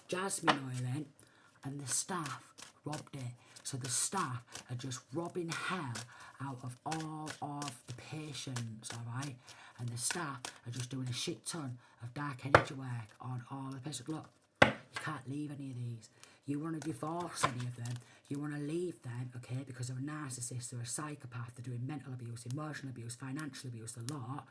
jasmine oil in, and the staff robbed it. So the staff are just robbing hell out of all of the patients, alright? And the staff are just doing a shit ton of dark energy work on all the patients. Look, you can't leave any of these. You want to divorce any of them, you want to leave them, okay, because they're a narcissist, they're a psychopath, they're doing mental abuse, emotional abuse, financial abuse, the lot.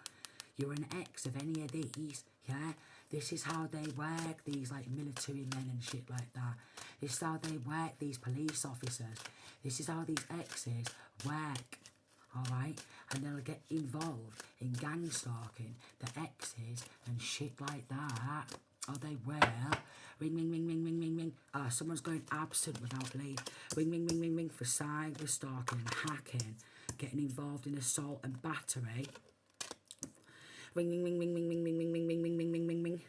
You're an ex of any of these, yeah? This is how they work, these like military men and shit like that. This is how they work, these police officers. This is how these exes work, alright? And they'll get involved in gang stalking the exes and shit like that. Oh, they will. Ring, ring, ring, ring, ring, ring, ring. Someone's going absent without leave. Ring, ring, ring, ring, ring for cyber stalking and hacking. Getting involved in assault and battery. Ring, ring, ring, ring, ring, ring, ring, ring, ring, ring, ring, ring, ring, ring, ring.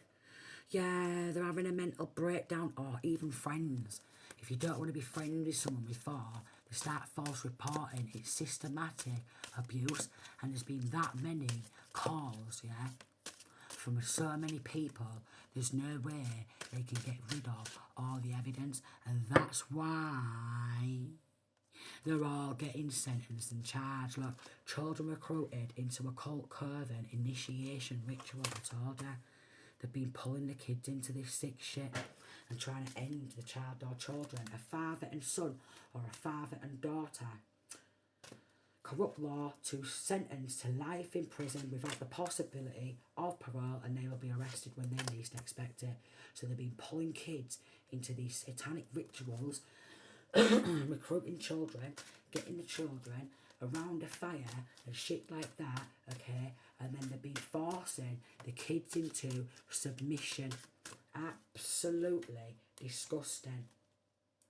Yeah, they're having a mental breakdown, or even friends. If you don't want to be friends with someone before, they start false reporting. It's systematic abuse, and there's been that many calls, yeah, from so many people. There's no way they can get rid of all the evidence, and that's why they're all getting sentenced and charged. Look, children recruited into occult coven initiation ritual, I told you. They've been pulling the kids into this sick shit and trying to end the child or children. A father and son, or a father and daughter. Corrupt law to sentence to life in prison without the possibility of parole, and they will be arrested when they least expect it. So they've been pulling kids into these satanic rituals, recruiting children, getting the children around a fire and shit like that, okay? And then they've been forcing the kids into submission. Absolutely disgusting.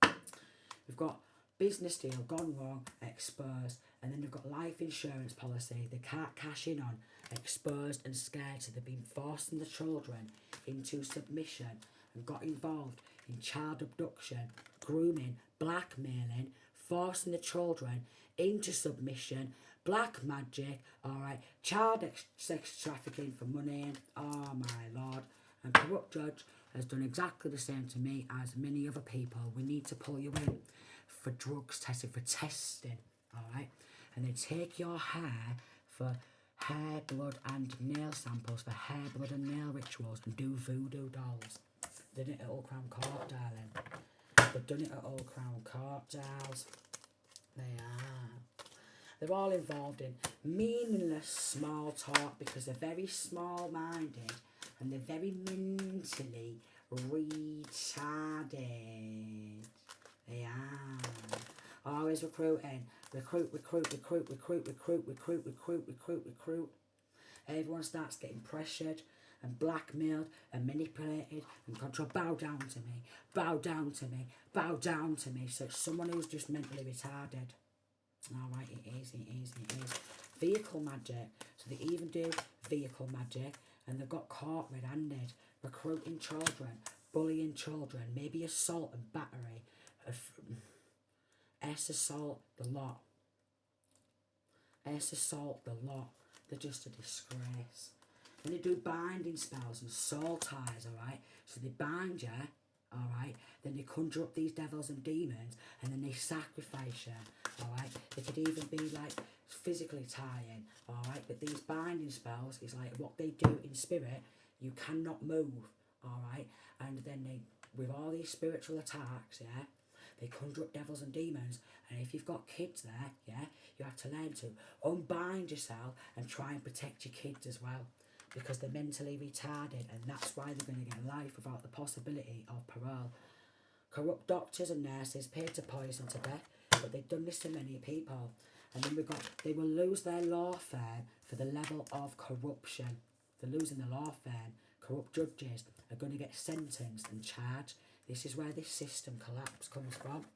We've got business deal gone wrong, exposed, and then they've got life insurance policy they can't cash in on, exposed and scared. So they've been forcing the children into submission and got involved in child abduction, grooming, blackmailing, forcing the children into submission, black magic, alright, child sex trafficking for money, and oh my lord. And corrupt judge has done exactly the same to me as many other people. We need to pull you in for drugs testing, for testing, alright? And they take your hair for hair, blood and nail samples, for hair, blood and nail rituals, and do voodoo dolls. They did it at All Crown Court, darling. They've done it at All Crown Court, dolls. They are. They're all involved in meaningless small talk because they're very small-minded and they're very mentally retarded. They are. Always recruiting. Recruit. Everyone starts getting pressured and blackmailed and manipulated and controlled. Bow down to me. Bow down to me. Bow down to me. So it's someone who's just mentally retarded. Alright, it is. Vehicle magic. So they even do vehicle magic, and they've got caught red-handed, recruiting children, bullying children, maybe assault and battery, assault, the lot. Assault, the lot. They're just a disgrace. And they do binding spells and soul ties, alright? So they bind you, alright? Then they conjure up these devils and demons, and then they sacrifice you. alright? They could even be like physically tying, alright? But these binding spells is like what they do in spirit, you cannot move, alright? And then they, with all these spiritual attacks, yeah, they conjure up devils and demons. And if you've got kids there, yeah, you have to learn to unbind yourself and try and protect your kids as well, because they're mentally retarded, and that's why they're going to get life without the possibility of parole. Corrupt doctors and nurses paid to poison to death, but they've done this to many people. And then we've got, they will lose their law firm for the level of corruption. They're losing the law firm. Corrupt judges are going to get sentenced and charged. This is where this system collapse comes from.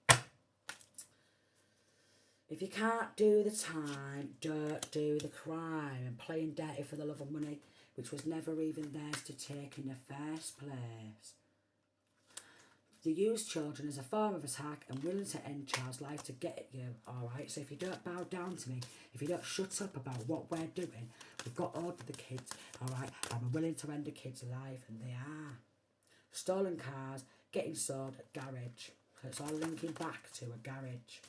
If you can't do the time, don't do the crime. And playing dirty for the love of money, which was never even theirs to take in the first place. They use children as a form of attack and willing to end child's life to get at you, alright? So if you don't bow down to me, if you don't shut up about what we're doing, we've got hold of the kids, alright? And we're willing to end a kid's life, and they are. Stolen cars, getting sold at garage. So it's all linking back to a garage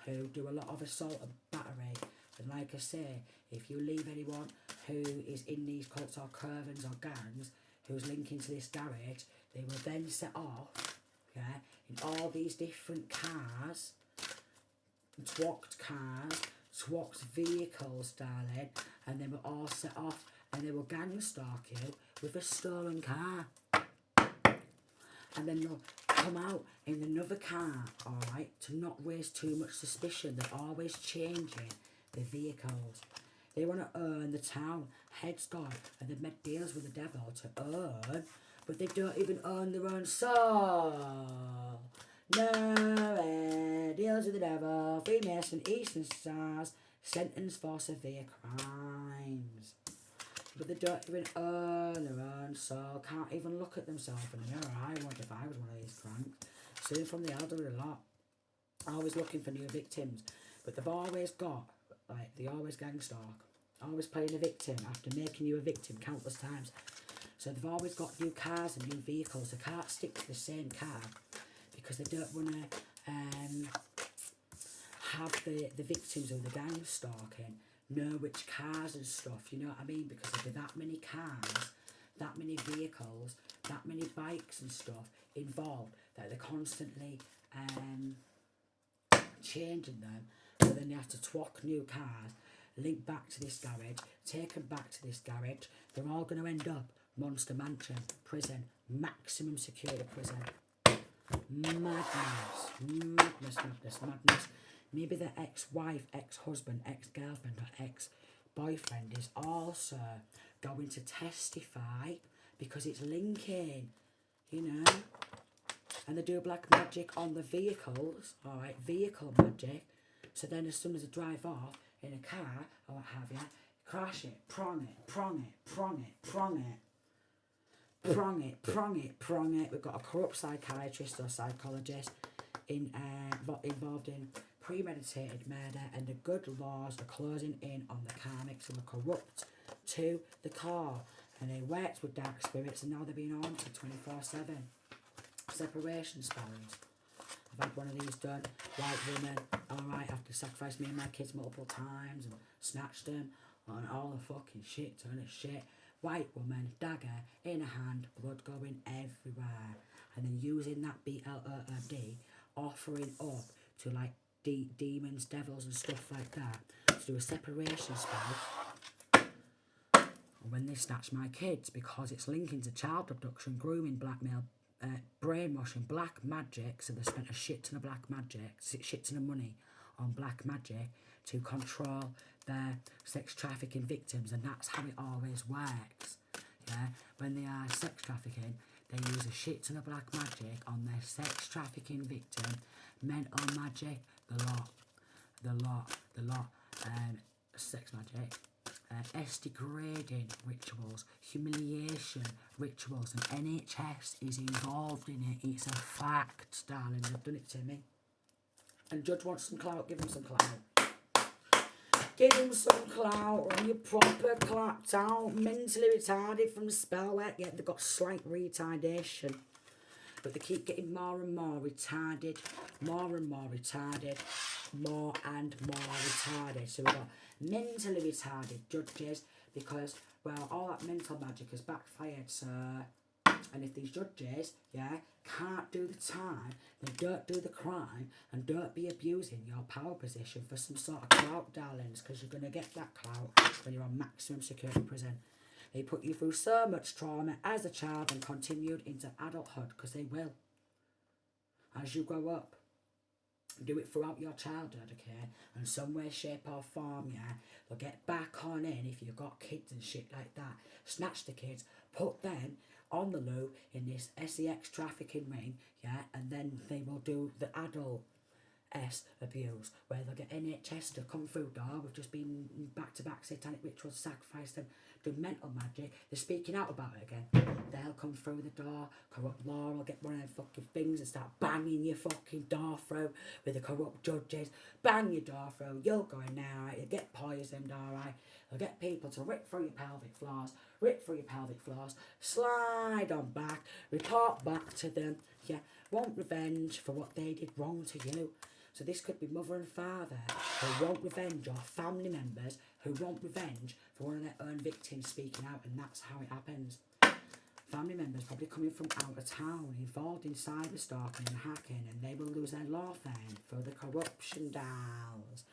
who do a lot of assault and battery. And like I say, if you leave anyone who is in these cults or covens or gangs who's linking to this garage, they will then set off, yeah, in all these different cars, twocked cars, twocked vehicles, darling, and they will all set off and they will gang stalk you with a stolen car. And then they'll come out in another car, alright, to not raise too much suspicion. They're always changing their vehicles. They want to earn the town, heads gone, and they've made deals with the devil to earn, but they don't even earn their own soul. No, deals with the devil, Freemason, Eastern Stars, sentenced for severe crimes. But they don't even earn their own soul, can't even look at themselves in the mirror. I wonder if I was one of these cranks. Seen from the elderly lot. Always looking for new victims. But they've always got, like, they always gang stalk. Always playing a victim after making you a victim countless times. So they've always got new cars and new vehicles. They can't stick to the same car because they don't want to have the victims of the gang stalking know which cars and stuff, you know what I mean? Because there'll be that many cars, that many vehicles, that many bikes and stuff involved that they're constantly changing them. So then they have to twock new cars, link back to this garage, take them back to this garage. They're all going to end up Monster Mansion, prison, maximum security prison. Madness, madness, madness, madness. Maybe the ex-wife, ex-husband, ex-girlfriend or ex-boyfriend is also going to testify because it's linking, you know. And they do black magic on the vehicles, alright, vehicle magic. So then as soon as they drive off in a car or what have you, crash it, prong it, prong it, prong it, prong it. Prong it, prong it, prong it. We've got a corrupt psychiatrist or psychologist involved in premeditated murder, and the good laws are closing in on the karmics who are corrupt to the core. And they worked with dark spirits, and now they're being haunted 24/7. Separation spells. I've had one of these done. White woman, alright, after sacrificed me and my kids multiple times and snatched them on all the fucking shit, ton of shit. White woman, dagger in her hand, blood going everywhere. And then using that BLOOD, offering up to like demons, devils and stuff like that to do a separation spell. And when they snatch my kids, because it's linking to child abduction, grooming, blackmail, brainwashing, black magic. So they spent a shit ton of black magic, shit ton of money on black magic to control their sex trafficking victims, and that's how it always works. Yeah, when they are sex trafficking, they use a shit ton of black magic on their sex trafficking victim, mental magic, the lot, sex magic, degrading rituals, humiliation rituals, and NHS is involved in it. It's a fact, darling. They've done it to me. And judge wants some clout, give him some clout. Give him some clout, or you're proper clapped out, mentally retarded from spell work, yet they've got slight retardation. but they keep getting more and more retarded, more and more retarded, more and more retarded. So we've got mentally retarded judges because, well, all that mental magic has backfired, so... And if these judges, yeah, can't do the time, then don't do the crime, and don't be abusing your power position for some sort of clout, darlings, because you're going to get that clout when you're on maximum security prison. They put you through so much trauma as a child and continued into adulthood, because they will. As you grow up, do it throughout your childhood, okay? And some way, shape or form, yeah, they'll get back on in if you've got kids and shit like that. Snatch the kids, put them on the loo in this sex trafficking ring, yeah, and then they will do the adult abuse, where they'll get NHS to come through door. We've just been back-to-back satanic rituals, sacrifice them, do mental magic. They're speaking out about it again. They'll come through the door, corrupt law will get one of them fucking things and start banging your fucking door through with the corrupt judges. Bang your door through, you'll go in there, right? You'll get poisoned, alright? They'll get people to rip through your pelvic floors, slide on back, report back to them, yeah, want revenge for what they did wrong to you. So this could be mother and father who want revenge, or family members who want revenge for one of their own victims speaking out, and that's how it happens. Family members probably coming from out of town, involved in cyber stalking and hacking, and they will lose their law firm for the corruption, dolls.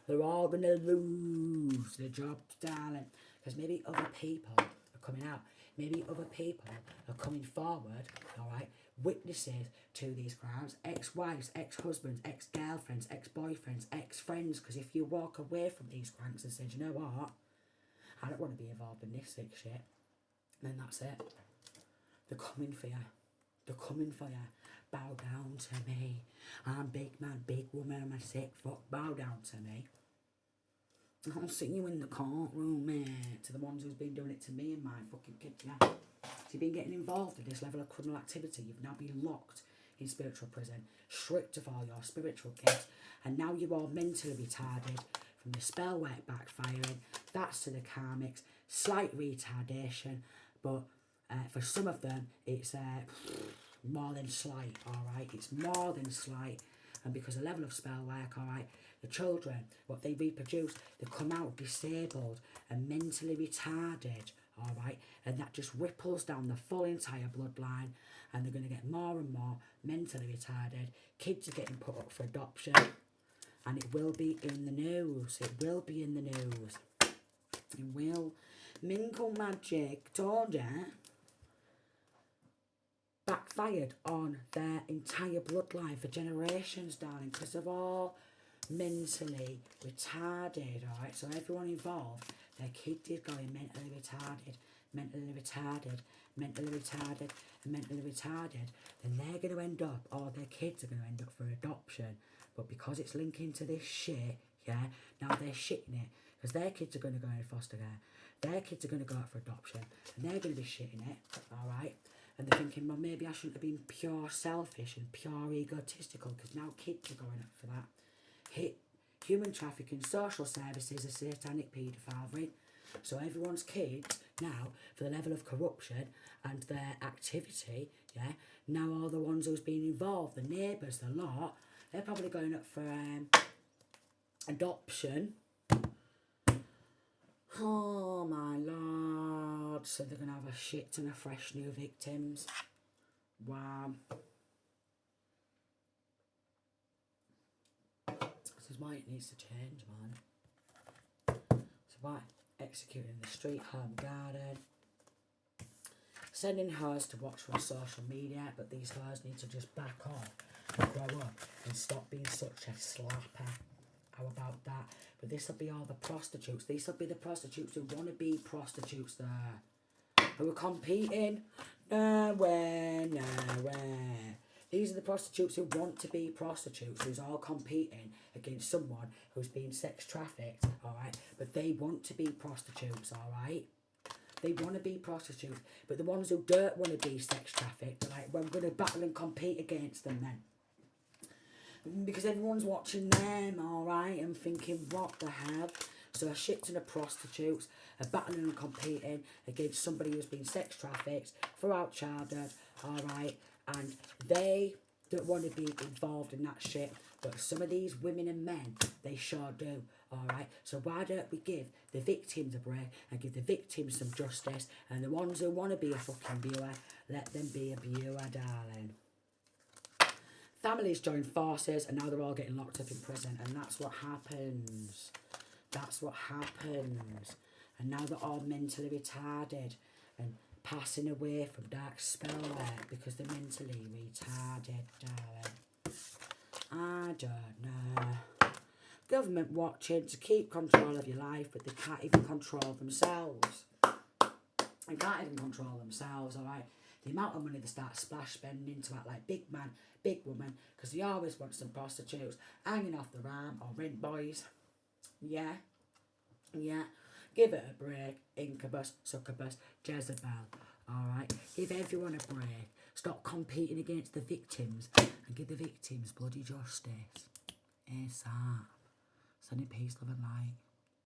They're all going to lose their jobs, darling, because maybe other people are coming out. Maybe other people are coming forward, alright, witnesses to these crimes, ex-wives, ex-husbands, ex-girlfriends, ex-boyfriends, ex-friends, because if you walk away from these cranks and say, you know what, I don't want to be involved in this sick shit, then that's it. They're coming for you. They're coming for you. Bow down to me. I'm big man, big woman, I'm a sick fuck, bow down to me. I'll see you in the courtroom, mate. To the ones who's been doing it to me and my fucking kids, yeah. So you've been getting involved in this level of criminal activity. You've now been locked in spiritual prison, stripped of all your spiritual gifts, and now you're all mentally retarded from the spell work backfiring. That's to the karmics. Slight retardation, but for some of them, it's more than slight, alright? It's more than slight. And because the level of spell work, alright, the children, what they reproduce, they come out disabled and mentally retarded, alright? And that just ripples down the full entire bloodline, and they're going to get more and more mentally retarded. Kids are getting put up for adoption, and it will be in the news. It will be in the news. It will. Mingle magic, told ya, backfired on their entire bloodline for generations, darling, because they're all mentally retarded, alright? So everyone involved, their kid is going mentally retarded, mentally retarded, mentally retarded, and mentally retarded. Then they're going to end up, or their kids are going to end up for adoption. But because it's linking to this shit, yeah, now they're shitting it, because their kids are going to go in foster care, their kids are going to go out for adoption, and they're going to be shitting it, alright? And they're thinking, well, maybe I shouldn't have been pure selfish and pure egotistical, because now kids are going up for that. Human trafficking, social services, a satanic paedophile ring. So everyone's kids now, for the level of corruption and their activity, yeah, now all the ones who's been involved, the neighbours, the lot, they're probably going up for adoption. Oh my lord. So they're going to have a shit ton of fresh new victims. Wow. This is why it needs to change, man. So why executing the street home garden, sending hers to watch from social media, but these hers need to just back off and grow up and stop being such a slapper. How about that? But this will be all the prostitutes. These will be the prostitutes who want to be prostitutes there. Who are competing. Nowhere. These are the prostitutes who want to be prostitutes, who's all competing against someone who's being sex trafficked, alright? But they want to be prostitutes, alright? They want to be prostitutes. But the ones who don't want to be sex trafficked, they're like, well, we're going to battle and compete against them then. Because everyone's watching them, alright, and thinking, what the hell? So a shit ton of prostitutes are battling and competing against somebody who's been sex trafficked throughout childhood, alright, and they don't want to be involved in that shit, but some of these women and men, they sure do. Alright, so why don't we give the victims a break and give the victims some justice, and the ones who want to be a fucking viewer, let them be a viewer, darling. Families join forces and now they're all getting locked up in prison, and that's what happens. That's what happens. And now they're all mentally retarded and passing away from dark spell work because they're mentally retarded, darling. I don't know. Government watching to keep control of your life, but they can't even control themselves. They can't even control themselves, alright? The amount of money they start splash spending into act like big man, big woman, because they always want some prostitutes hanging off the arm or rent boys. Yeah. Yeah. Give it a break, incubus, succubus, Jezebel. Alright? Give everyone a break. Stop competing against the victims and give the victims bloody justice. ASAP. Send in peace, love and light.